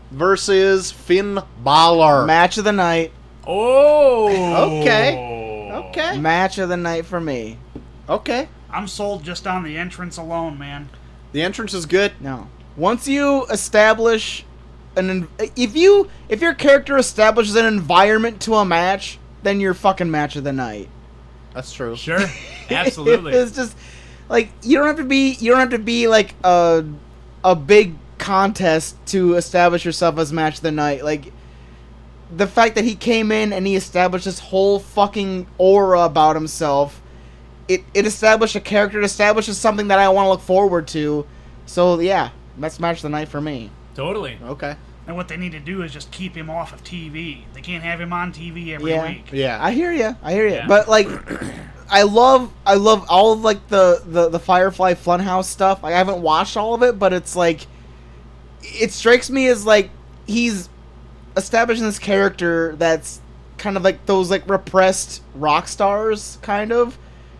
versus Finn Balor. Match of the night. Oh. Okay. Match of the night for me. Okay. I'm sold just on the entrance alone, man. The entrance is good. No. Once you establish if your character establishes an environment to a match, then you're fucking match of the night. That's true. Sure. Absolutely. It's just like you don't have to be like a big contest to establish yourself as match of the night. Like the fact that he came in and he established this whole fucking aura about himself, it established a character, it establishes something that I want to look forward to. So yeah, that's match of the night for me. Totally. Okay. And what they need to do is just keep him off of TV. They can't have him on TV every week. Yeah. I hear you. Yeah. But like, I love all of like the Firefly Funhouse stuff. Like, I haven't watched all of it, but it's like, it strikes me as like he's establishing this character that's kind of like those like repressed rock stars, kind of,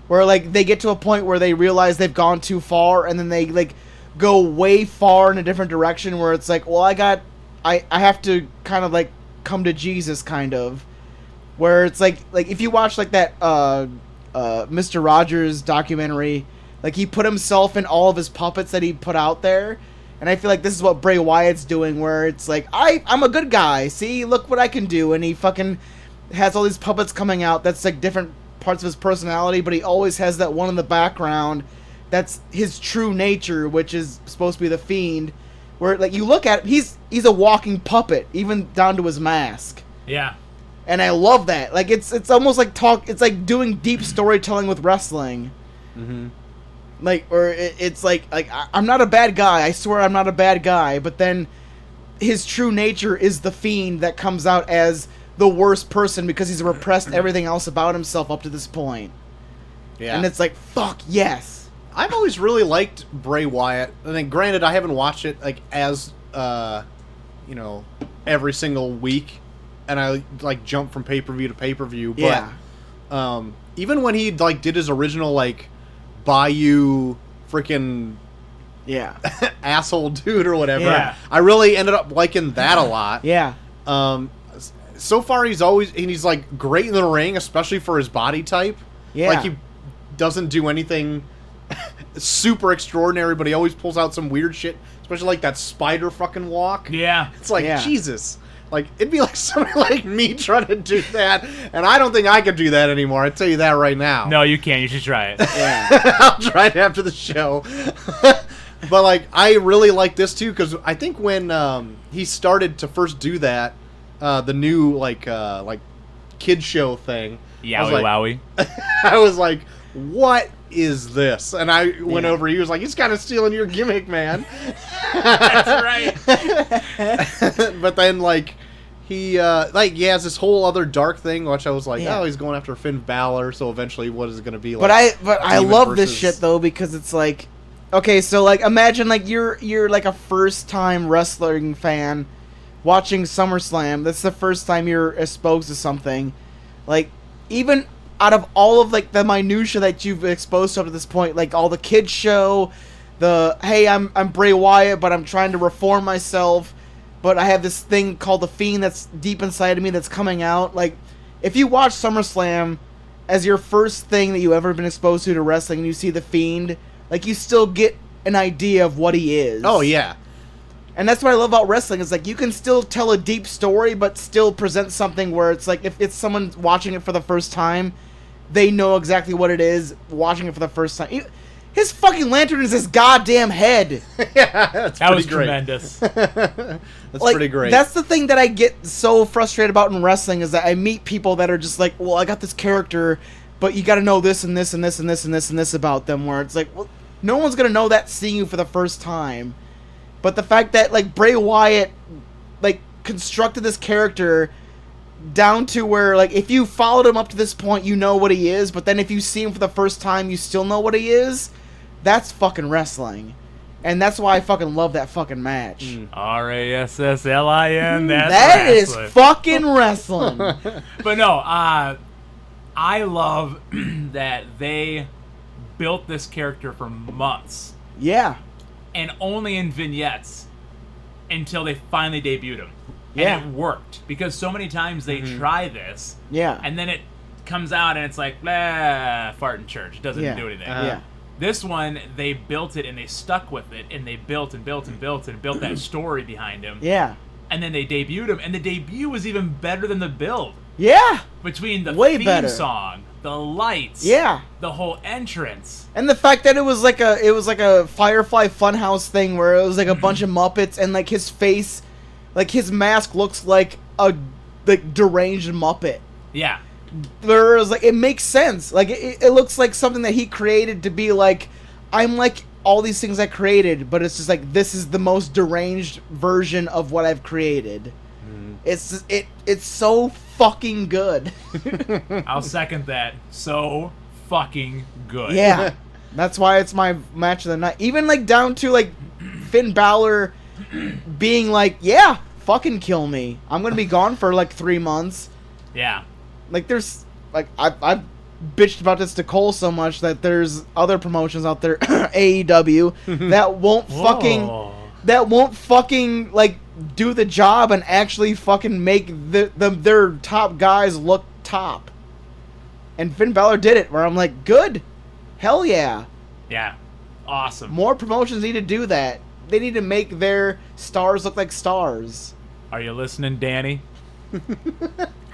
where like they get to a point where they realize they've gone too far, and then they like go way far in a different direction, where it's like, well, I have to kind of like come to Jesus, kind of, where it's like if you watch like that Mr. Rogers documentary, like he put himself in all of his puppets that he put out there, and I feel like this is what Bray Wyatt's doing, where it's like, I'm a good guy, see, look what I can do, and he fucking has all these puppets coming out that's like different parts of his personality, but he always has that one in the background that's his true nature, which is supposed to be the Fiend, where like you look at him, he's a walking puppet, even down to his mask. Yeah. And I love that. Like it's almost like it's like doing deep storytelling with wrestling. Mm-hmm. Like, or it's like I'm not a bad guy. I swear I'm not a bad guy. But then his true nature is the Fiend that comes out as the worst person because he's repressed everything else about himself up to this point. Yeah. And it's like, fuck yes. I've always really liked Bray Wyatt. I mean, granted, I haven't watched it like as every single week, and I like jump from pay-per-view to pay-per-view. But Yeah. even when he like did his original like Bayou freaking Yeah. asshole dude or whatever, Yeah. I really ended up liking that a lot. Yeah. So far, he's like great in the ring, especially for his body type. Yeah. Like he doesn't do anything super extraordinary, but he always pulls out some weird shit, especially like that spider fucking walk. Yeah. It's like, Yeah. Jesus. Like, it'd be like somebody like me trying to do that, and I don't think I could do that anymore. I tell you that right now. No, you can't. You should try it. Yeah. I'll try it after the show. But like, I really like this too, because I think when he started to first do that, the new like kid show thing, Yowie wowie. I was like, what is this? And I went over, he was like, he's kind of stealing your gimmick, man. That's right. But then, like, he has this whole other dark thing, which I was like, Yeah. oh, he's going after Finn Balor, so eventually what is it going to be like? But I Demon love this versus- shit though, because it's like, okay, so like imagine like you're like a first time wrestling fan watching SummerSlam. That's the first time you're exposed to something. Like, even out of all of like the minutia that you've exposed up to this point, like all the kids show, the hey, I'm Bray Wyatt, but I'm trying to reform myself, but I have this thing called the Fiend that's deep inside of me that's coming out. Like, if you watch SummerSlam as your first thing that you ever been exposed to wrestling, and you see the Fiend, like, you still get an idea of what he is. Oh, yeah. And that's what I love about wrestling, is like you can still tell a deep story, but still present something where it's like if it's someone watching it for the first time, they know exactly what it is watching it for the first time. His fucking lantern is his goddamn head. Yeah, that's That was pretty great. tremendous. That's Like, pretty great. That's the thing that I get so frustrated about in wrestling, is that I meet people that are just like, well, I got this character, but you got to know this and this and this and this and this and this about them, where it's like, well, no one's gonna know that seeing you for the first time. But the fact that like Bray Wyatt like constructed this character down to where like if you followed him up to this point, you know what he is, but then if you see him for the first time, you still know what he is. That's fucking wrestling. And that's why I fucking love that fucking match. RASSLIN. That's That is wrestling. fucking wrestling. But no, I love that they built this character for months Yeah. and only in vignettes until they finally debuted him. Yeah. And it worked because so many times they try this Yeah. and then it comes out and it's like, fart in church. It doesn't Yeah. do anything. Yeah. This one, they built it and they stuck with it and they built and built and built and built that story behind him. Yeah. And then they debuted him, and the debut was even better than the build. Yeah. Between the Way theme better. song, the lights, Yeah. the whole entrance. And the fact that it was like a Firefly Funhouse thing where it was like a bunch of Muppets, and like his face, like his mask looks like a like deranged Muppet. Yeah. There is like, it makes sense. Like it looks like something that he created to be like, I'm like all these things I created, but it's just like this is the most deranged version of what I've created. It's just, it's so fucking good. I'll second that. So fucking good. Yeah, that's why it's my match of the night. Even like down to like Finn Balor being like, yeah, fucking kill me. I'm gonna be gone for like 3 months. Yeah. Like there's like I've bitched about this to Cole so much that there's other promotions out there, AEW, that won't fucking like do the job and actually fucking make their top guys look top. And Finn Balor did it, where I'm like, good, hell yeah. Yeah. Awesome. More promotions need to do that. They need to make their stars look like stars. Are you listening, Danny?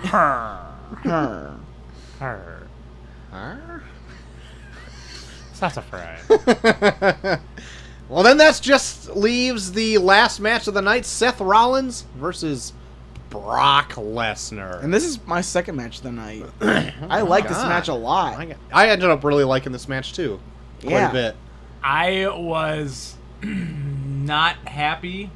Her. Her. Arr. Sassafras. Well, then that's just leaves the last match of the night: Seth Rollins versus Brock Lesnar. And this is my second match of the night. I like this God. match a lot. I ended up really liking this match too, quite Yeah. a bit. I was not happy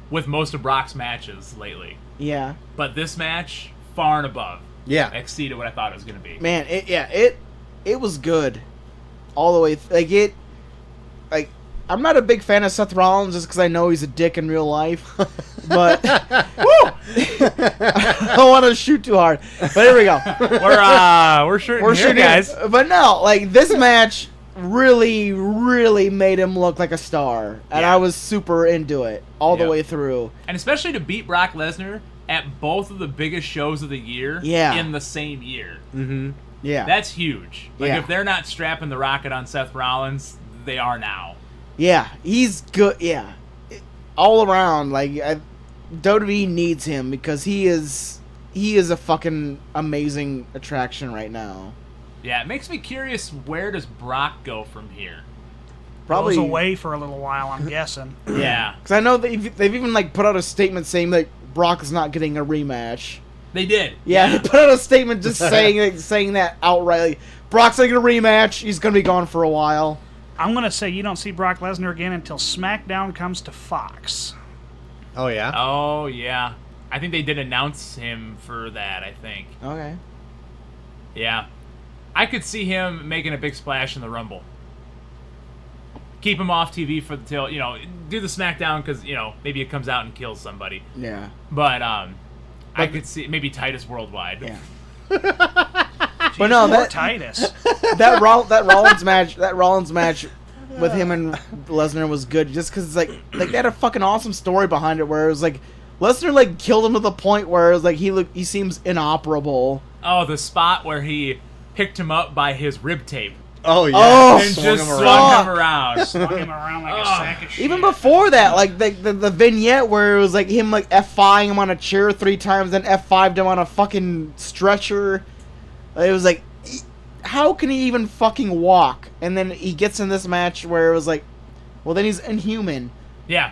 with most of Brock's matches lately. Yeah. But this match, far and above, Yeah, exceeded what I thought it was going to be. Man, it was good. All the way. Like, I'm not a big fan of Seth Rollins just because I know he's a dick in real life. But, woo! I don't want to shoot too hard. But here we go. We're shooting We're here, shooting guys. But no, like, this match really, really made him look like a star. And Yeah. I was super into it all the Yep. way through. And especially to beat Brock Lesnar at both of the biggest shows of the year Yeah. in the same year. mm-hmm. Yeah. That's huge. Like, Yeah. if they're not strapping the rocket on Seth Rollins, they are now. Yeah, he's good. Yeah, all around. Like WWE needs him because he is a fucking amazing attraction right now. Yeah, it makes me curious, where does Brock go from here? Probably Goes away for a little while, I'm guessing. Yeah. because I know they've even like put out a statement saying that Brock is not getting a rematch. They did. Yeah, they put out a statement just saying that outright. Like, Brock's not going to rematch. He's going to be gone for a while. I'm going to say you don't see Brock Lesnar again until SmackDown comes to Fox. Oh, yeah? Oh, yeah. I think they did announce him for that, I think. Okay. Yeah. I could see him making a big splash in the Rumble. Keep him off TV for the till, do the SmackDown because, maybe it comes out and kills somebody. Yeah. But I could see maybe Titus Worldwide. Yeah. But no, Titus. that Rollins match with him and Lesnar was good just because like they had a fucking awesome story behind it where it was like Lesnar like killed him to the point where it was like he seems inoperable. Oh, the spot where he picked him up by his rib tape. Oh, yeah. Oh, and just swung him around. Swung him around like a sack of shit. Even before that, like the vignette where it was like him like F5'ing him on a chair 3 times, then F5'd him on a fucking stretcher. It was like, how can he even fucking walk? And then he gets in this match where it was like, well, then he's inhuman. Yeah.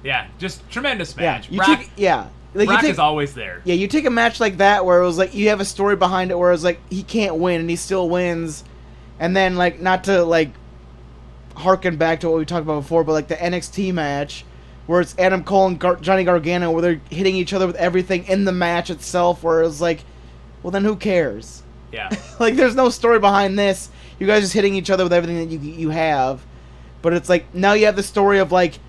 Yeah, just tremendous match. Yeah. Brock is always there. Yeah, you take a match like that where it was like, you have a story behind it where it was like, he can't win and he still wins. And then, like, not to, like, harken back to what we talked about before, but, like, the NXT match, where it's Adam Cole and Johnny Gargano, where they're hitting each other with everything in the match itself, where it was like, well, then who cares? Yeah. Like, there's no story behind this. You guys just hitting each other with everything that you have. But it's like, now you have the story of, like,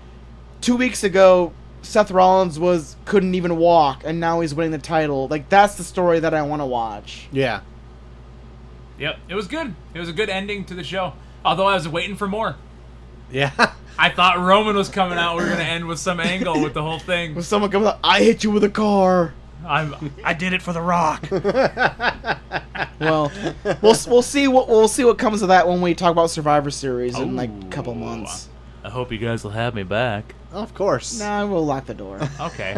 2 weeks ago, Seth Rollins couldn't even walk, and now he's winning the title. Like, that's the story that I want to watch. Yeah. Yep, it was good. It was a good ending to the show. Although I was waiting for more. Yeah. I thought Roman was coming out. We were going to end with some angle with the whole thing. When someone comes up, I hit you with a car. I did it for The Rock. Well, we'll see what comes of that when we talk about Survivor Series in like a couple months. I hope you guys will have me back. Of course. Nah, we'll lock the door. Okay.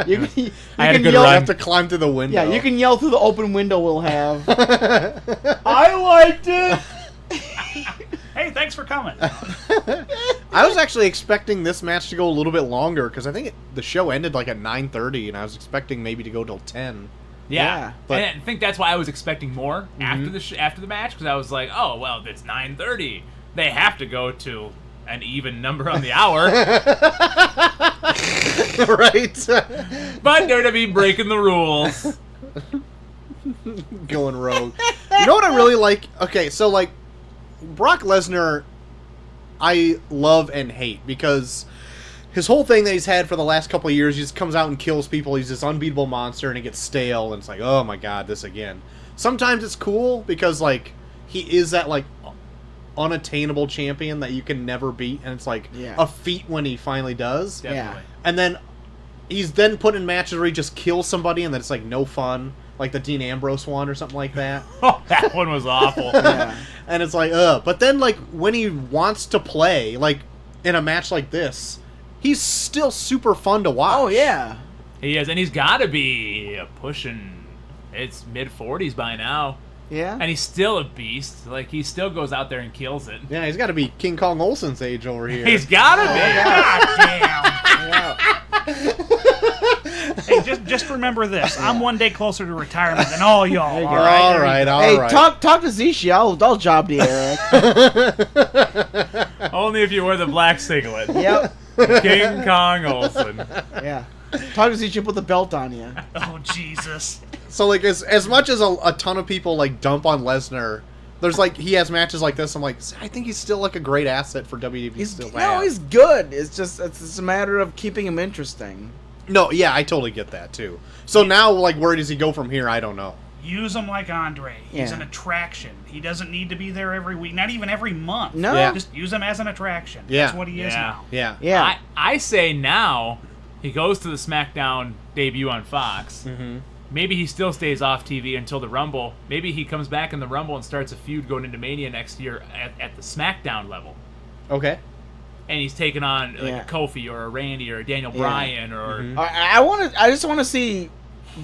You I had a can good yell. You run. have to climb through the window. Yeah, you can yell through the open window we'll have. I liked it. Hey, thanks for coming. I was actually expecting this match to go a little bit longer because I think the show ended like at 9:30, and I was expecting maybe to go till 10. Yeah. but- And I think that's why I was expecting more after the match, because I was like, oh, well, it's 9:30. They have to go to an even number on the hour. Right. But WWE breaking the rules. Going rogue. You know what I really like? Okay, so like Brock Lesnar, I love and hate because his whole thing that he's had for the last couple of years, he just comes out and kills people. He's this unbeatable monster, and it gets stale, and it's like, oh my god, this again. Sometimes it's cool because like he is that like unattainable champion that you can never beat, and it's like a feat when he finally does. Definitely. And then he's then put in matches where he just kills somebody, and then it's like no fun. Like the Dean Ambrose one or something like that. Oh, that one was awful. Yeah. And it's like, ugh. But then, like, when he wants to play, like, in a match like this, he's still super fun to watch. Oh yeah. He is, and he's got to be pushing, it's mid-40s by now. Yeah. And he's still a beast. Like, he still goes out there and kills it. Yeah, he's got to be King Kong Olsen's age over here. He's got to be. God damn. Hey, just remember this. I'm one day closer to retirement than all y'all. you go. All right. Hey, talk to Zishi. I'll job to you, Eric. Only if you wear the black singlet. Yep. King Kong Olsen. Yeah. Talk to Zishi. Put the belt on you. Oh, Jesus. So, like, as much as a ton of people, like, dump on Lesnar, there's, like, he has matches like this, I'm like, I think he's still, like, a great asset for WWE He's still no, have. he's good. It's just a matter of keeping him interesting. No, yeah, I totally get that, too. So now, like, where does he go from here? I don't know. Use him like Andre. He's Yeah. an attraction. He doesn't need to be there every week, not even every month. No. Yeah. Just use him as an attraction. Yeah. That's what he is Yeah. now. Yeah. Yeah. I say now he goes to the SmackDown debut on Fox. Mm-hmm. Maybe he still stays off TV until the Rumble. Maybe he comes back in the Rumble and starts a feud going into Mania next year at the SmackDown level. Okay. And he's taking on like Yeah. a Kofi or a Randy or a Daniel Yeah. Bryan or Mhm. I just want to see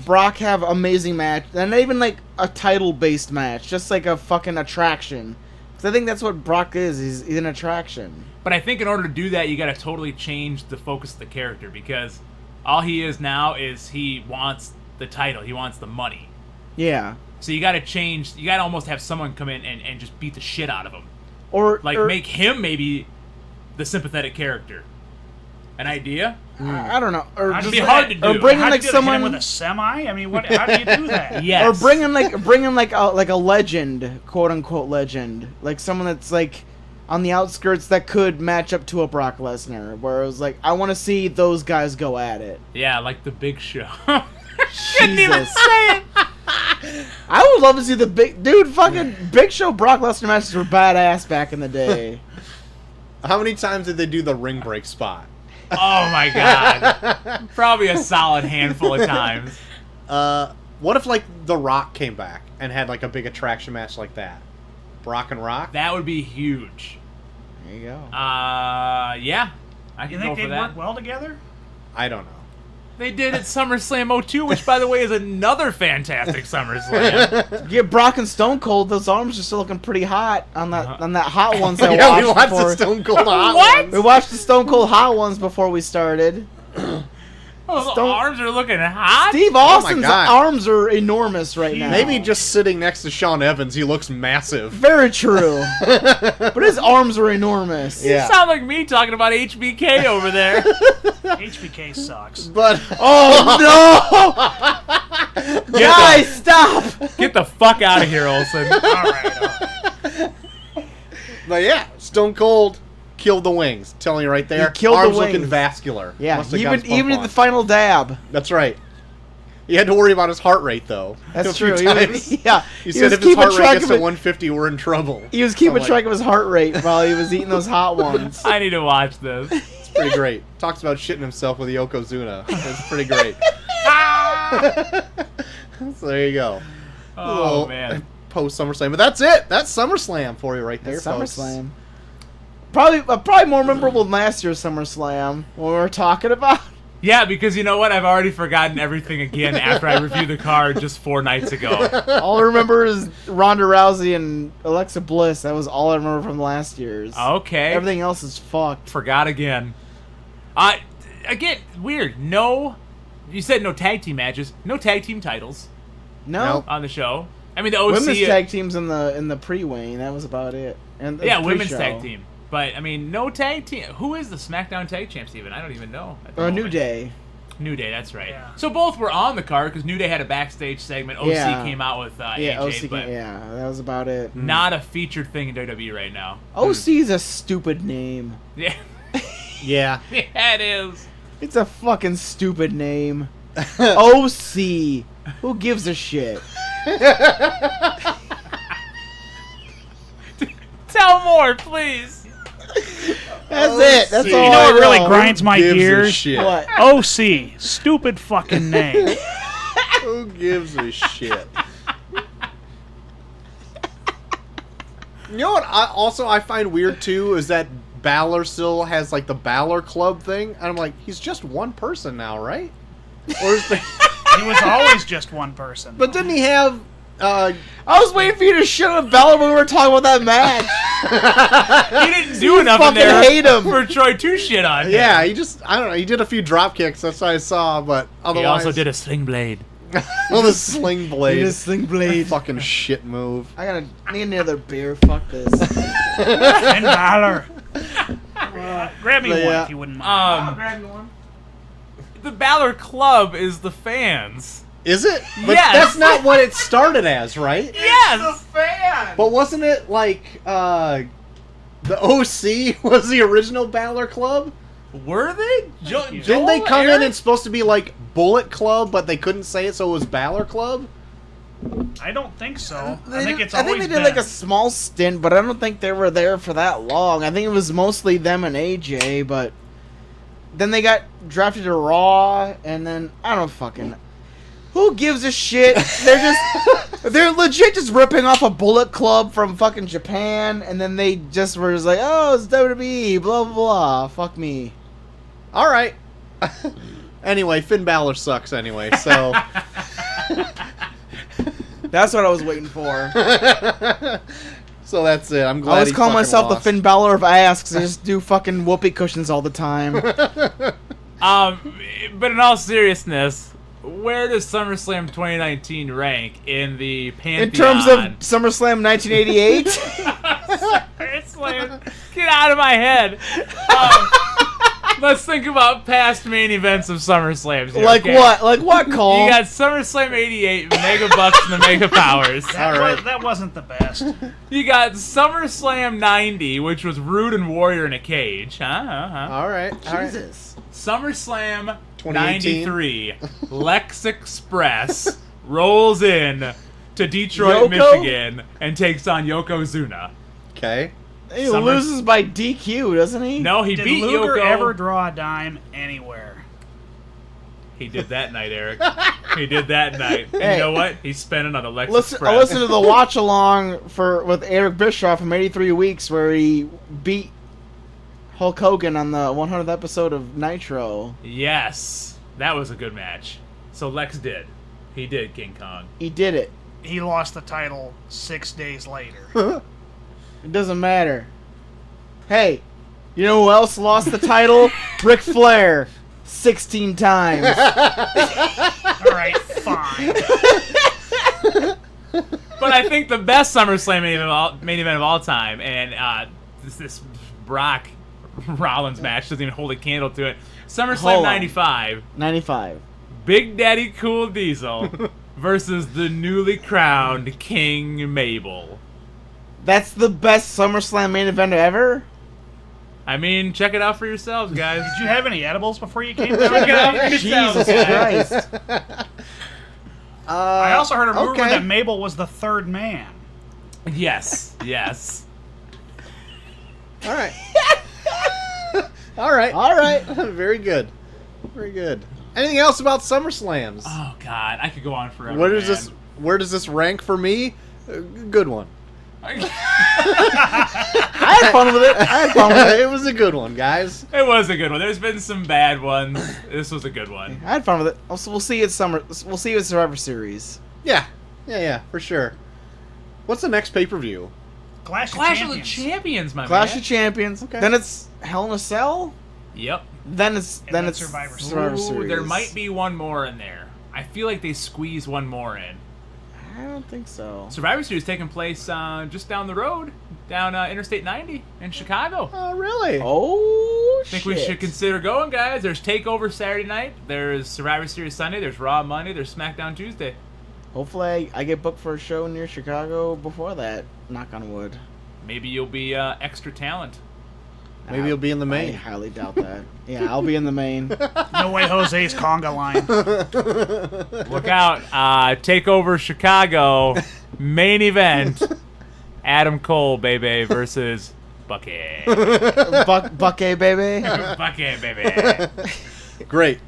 Brock have amazing match, and not even like a title based match, just like a fucking attraction. Because I think that's what Brock is. He's an attraction. But I think in order to do that, you got to totally change the focus of the character, because all he is now is he wants the title. He wants the money. Yeah. So you got to change. You got to almost have someone come in and just beat the shit out of him. Or Make him maybe the sympathetic character. An idea? I don't know. Or It'd just be hard to do. Or bring in How'd like you do it? Hit him someone with a semi. I mean, how do you do that? Yes. Or bring in like a legend, quote unquote legend, like someone that's like on the outskirts that could match up to a Brock Lesnar. Where it was like, I want to see those guys go at it. Yeah, like the Big Show. Couldn't even say it. I would love to see the fucking Big Show Brock Lesnar matches were badass back in the day. How many times did they do the ring break spot? Oh my god. Probably a solid handful of times. What if like The Rock came back and had like a big attraction match like that? Brock and Rock? That would be huge. There you go. Yeah. I You can think go for they'd that. work well together? I don't know. They did at SummerSlam 02, which by the way is another fantastic SummerSlam. Get Brock and Stone Cold. Those arms are still looking pretty hot on that hot ones I Yeah, we watched watched before. the Stone Cold Hot What? ones. We watched the Stone Cold hot ones before we started. Those Stone- arms are looking hot. Steve Austin's God. arms are enormous right now. Maybe just sitting next to Sean Evans, he looks massive. Very true. But his arms are enormous. Yeah. You sound like me talking about HBK over there. HBK sucks. But Oh no! Guys, stop! Get the fuck out of here, Olsen. All right. But yeah, Stone Cold killed the wings. Telling you right there. He killed the Arms looking wings. vascular. Yeah, Must have got his even pump at the on. final dab. That's right. He had to worry about his heart rate though. That's a few true. times. Yeah, He said was if his keeping heart rate track gets of to it. 150, we're in trouble. He was keeping I'm like, track of his heart rate while he was eating those hot ones. I need to watch this. It's pretty great. Talks about shitting himself with Yokozuna. It's pretty great. So there you go. Oh, man. Post SummerSlam, but that's it. That's SummerSlam for you right there, That's folks. SummerSlam. Probably more memorable than last year's SummerSlam when we were talking about. Yeah, because you know what? I've already forgotten everything again after I reviewed the card just 4 nights ago. All I remember is Ronda Rousey and Alexa Bliss. That was all I remember from last year's. Okay. Everything else is fucked. Forgot again. Again, weird. No, you said no tag team matches. No tag team titles No. Nope. on the show. I mean, the OC... Women's tag teams in the pre-wing. That was about it. And the Yeah, women's pre-show. tag team. But, I mean, no tag team. Who is the SmackDown tag champs even? I don't even know. at the Or New moment. Day. New Day, that's right. Yeah. So both were on the card because New Day had a backstage segment. OC Yeah. came out with Yeah, AJ, OC. but Yeah, that was about it. not a featured thing in WWE right now. OC is a stupid name. Yeah, Yeah. yeah, it is. It's a fucking stupid name. OC. Who gives a shit? Tell more, please. That's it. That's OC. all You know I what really know. grinds my Gives a gears? shit. What? OC. Stupid fucking name. Who gives a shit? You know what? I find weird too is that Balor still has like the Balor Club thing, and I'm like, he's just one person now, right? Or is the, He was always just one person. but didn't he have? I was waiting for you to shut up, Bella, when we were talking about that match. He didn't do enough in fucking there hate him. for Troy to shit on him. Yeah, he just I don't know. He did a few drop kicks. That's what I saw, but He otherwise, also did a sling blade. well, the sling blade. This thing blade. Fucking shit move. I need another beer. Fuck this. Finn Balor. Grab me But one yeah. if you wouldn't mind. Grab one. The Balor Club is the fans. Is it? But Yes. that's not what it started as, right? Yes. fan. But wasn't it like the OC was the original Balor Club? Were they? Didn't they come in and supposed to be like Bullet Club, but they couldn't say it, so it was Balor Club? I don't think so. They I think did- it's I think always they did been. like a small stint, but I don't think they were there for that long. I think it was mostly them and AJ, but then they got drafted to Raw, and then I don't fucking. Who gives a shit? They're legit just ripping off a Bullet Club from fucking Japan, and then they just were just like, oh, it's WWE, blah blah blah. Fuck me. All right. Anyway, Finn Balor sucks anyway, so That's what I was waiting for. so that's it. I'm glad. I was he calling fucking myself lost. the Finn Balor of ass because I just do fucking whoopee cushions all the time. But in all seriousness, where does SummerSlam 2019 rank in the pantheon? In terms of SummerSlam 1988? SummerSlam, get out of my head. Let's think about past main events of SummerSlams. Here, Like okay? what? Like what, Cole? You got SummerSlam 88, Mega Bucks and the Mega Powers. That wasn't the best. You got SummerSlam 90, which was Rude and Warrior in a cage. All right. Jesus. SummerSlam 2018. 93, Lex Express rolls in to Detroit, Yoko? Michigan, and takes on Yokozuna. Okay. He loses by DQ, doesn't he? No, he Did beat Luger Yoko. ever draw a dime anywhere? He did that night, Eric. He did that night. And Hey. you know what? He's spending on the Lex I Express. listened to the watch along with Eric Bischoff from 83 Weeks where he beat Hulk Hogan on the 100th episode of Nitro. Yes, that was a good match. So Lex did. He did, King Kong. He did it. He lost the title 6 days later. It doesn't matter. Hey, you know who else lost the title? Ric Flair. 16 times. All right, fine. But I think the best SummerSlam main event of all time, and this Brock Rollins match doesn't even hold a candle to it. SummerSlam Hold on. 95, 95. Big Daddy Cool Diesel versus the newly crowned King Mabel. That's the best SummerSlam main event ever? I mean, check it out for yourselves, guys. Did you have any edibles before you came Check it out down? for yourselves, Jesus guys. Christ. I also heard a rumor okay. that Mabel was the third man. Yes, yes. All right. All right. All right. Very good. Very good. Anything else about SummerSlams? Oh God, I could go on forever. Where does man. Where does this rank for me? Good one. I had fun with it. It was a good one, guys. It was a good one. There's been some bad ones. This was a good one. I had fun with it. Also, we'll see you at We'll see you at Survivor Series. Yeah, for sure. What's the next pay-per-view? Clash Clash of of the Champions. Champions, my Clash man. of Champions. Okay. Then it's Hell in a Cell. Yep. Then it's then Survivor Series. Survivor Ooh, Series. there might be one more in there. I feel like they squeeze one more in. I don't think so. Survivor Series taking place just down the road, down Interstate 90 in Chicago. Oh, really? Oh, I think we should consider going, guys. There's TakeOver Saturday night. There's Survivor Series Sunday. There's Raw Monday. There's SmackDown Tuesday. Hopefully, I get booked for a show near Chicago before that. Knock on wood. Maybe you'll be extra talent. Maybe you'll be in the I main. highly doubt that. Yeah, I'll be in the main. No way Jose's conga line. Look out. TakeOver Chicago. Main event. Adam Cole, baby, versus Bucky. Bucky, baby. Bucky, baby. Great.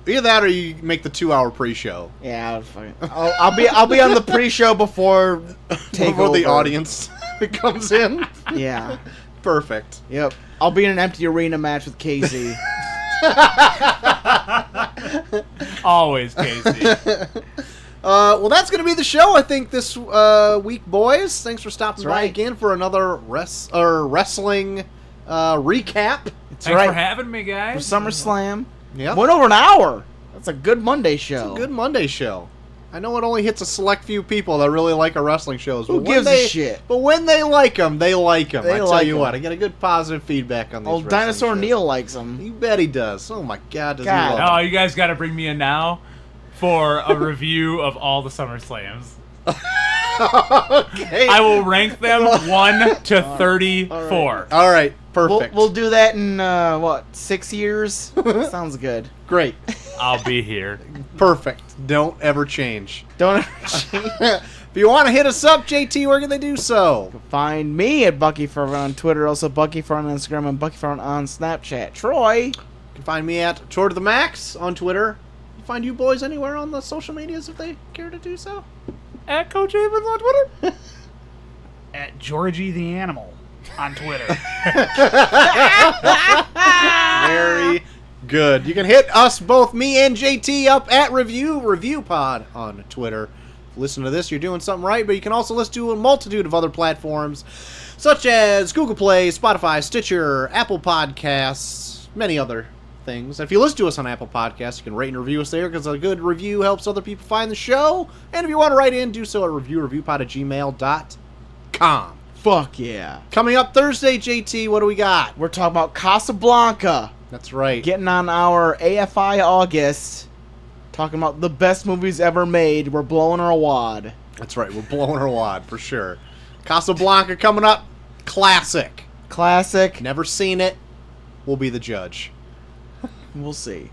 Either that or you make the 2-hour pre-show. Yeah, I'll be on the pre-show before Before the audience comes in. Yeah. Perfect. Yep. I'll be in an empty arena match with Casey. Always, Casey. Well, that's going to be the show, I think, this week, boys. Thanks for stopping That's by right. again for another wrestling recap. It's Thanks right. for having me, For guys. SummerSlam. Yep. Went over an hour. That's a good Monday show. Good Monday show. I know it only hits a select few people that really like our wrestling shows. Who but when gives a they- shit? But when they like them, they like them. They I tell like you 'em. what, I get a good positive feedback on these Old wrestling Dinosaur shows. Neil likes them. You bet he does. Oh my God, does God. he love Oh, 'em. you guys got to bring me in now for a review of all the SummerSlams. Okay. I will rank them 1 to 34. All right, perfect. We'll do that in, 6 years? Sounds good. Great. I'll be here. Perfect. Don't ever change. Don't If you want to hit us up, JT, where can they do so? find me at Bucky Forever on Twitter, also Bucky Forever on Instagram, and Bucky Forever on Snapchat. Troy? You can find me at Tour to the Max on Twitter. You find you boys anywhere on the social medias if they care to do so. At Coach Evans on Twitter. At Georgie the Animal on Twitter. Very good. You can hit us both, me and JT, up at Review Pod on Twitter. Listen to this, you're doing something right, but you can also listen to a multitude of other platforms, such as Google Play, Spotify, Stitcher, Apple Podcasts, many other things. If you listen to us on Apple Podcasts, you can rate and review us there because a good review helps other people find the show. And if you want to write in, do so at reviewpod@gmail.com. Fuck yeah. Coming up Thursday, JT, what do we got? We're talking about Casablanca. That's right. Getting on our AFI August. Talking about the best movies ever made. We're blowing our wad. That's right. We're blowing our wad for sure. Casablanca coming up. Classic. Classic. Never seen it. We'll be the judge. We'll see.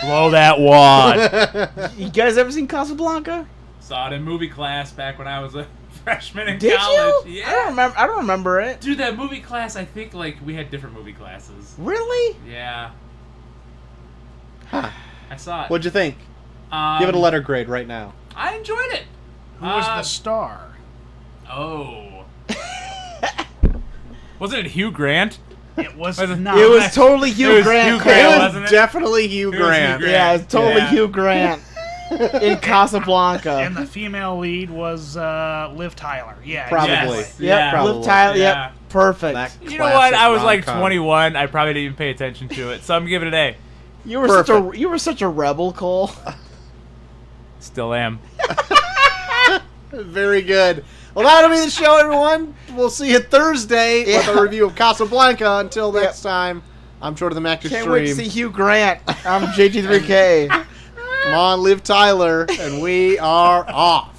Blow that wad. You guys ever seen Casablanca? Saw it in movie class back when I was a freshman in Did college. you? Yeah. I don't remember it. Dude, that movie class, I think, like, we had different movie classes. Really? Yeah. Huh. I saw it. What'd you think? Give it a letter grade right now. I enjoyed it. Who was the star? Oh. Wasn't it Hugh Grant? It was Was it- not. It was totally Hugh It was Grant. Hugh Grant, Cole. wasn't it? Definitely Hugh It was Hugh Grant. Grant. Yeah, it's totally Yeah. Hugh Grant in Casablanca. And the female lead was Liv Tyler. Yeah, Probably. Yes. Yep, Yeah. Probably. Liv Tyler. Yeah. Yep, perfect. That You know what? I was like classic 21. I probably didn't even pay attention to it, so I'm giving it an A. You were such a rebel, Cole. Still am. Very good. Well, that'll be the show, everyone. We'll see you Thursday with a review of Casablanca. Until next time, I'm Short of the Mac Can't wait to Extreme. see Hugh Grant. I'm JT3K. Come on, Liv Tyler, and we are off.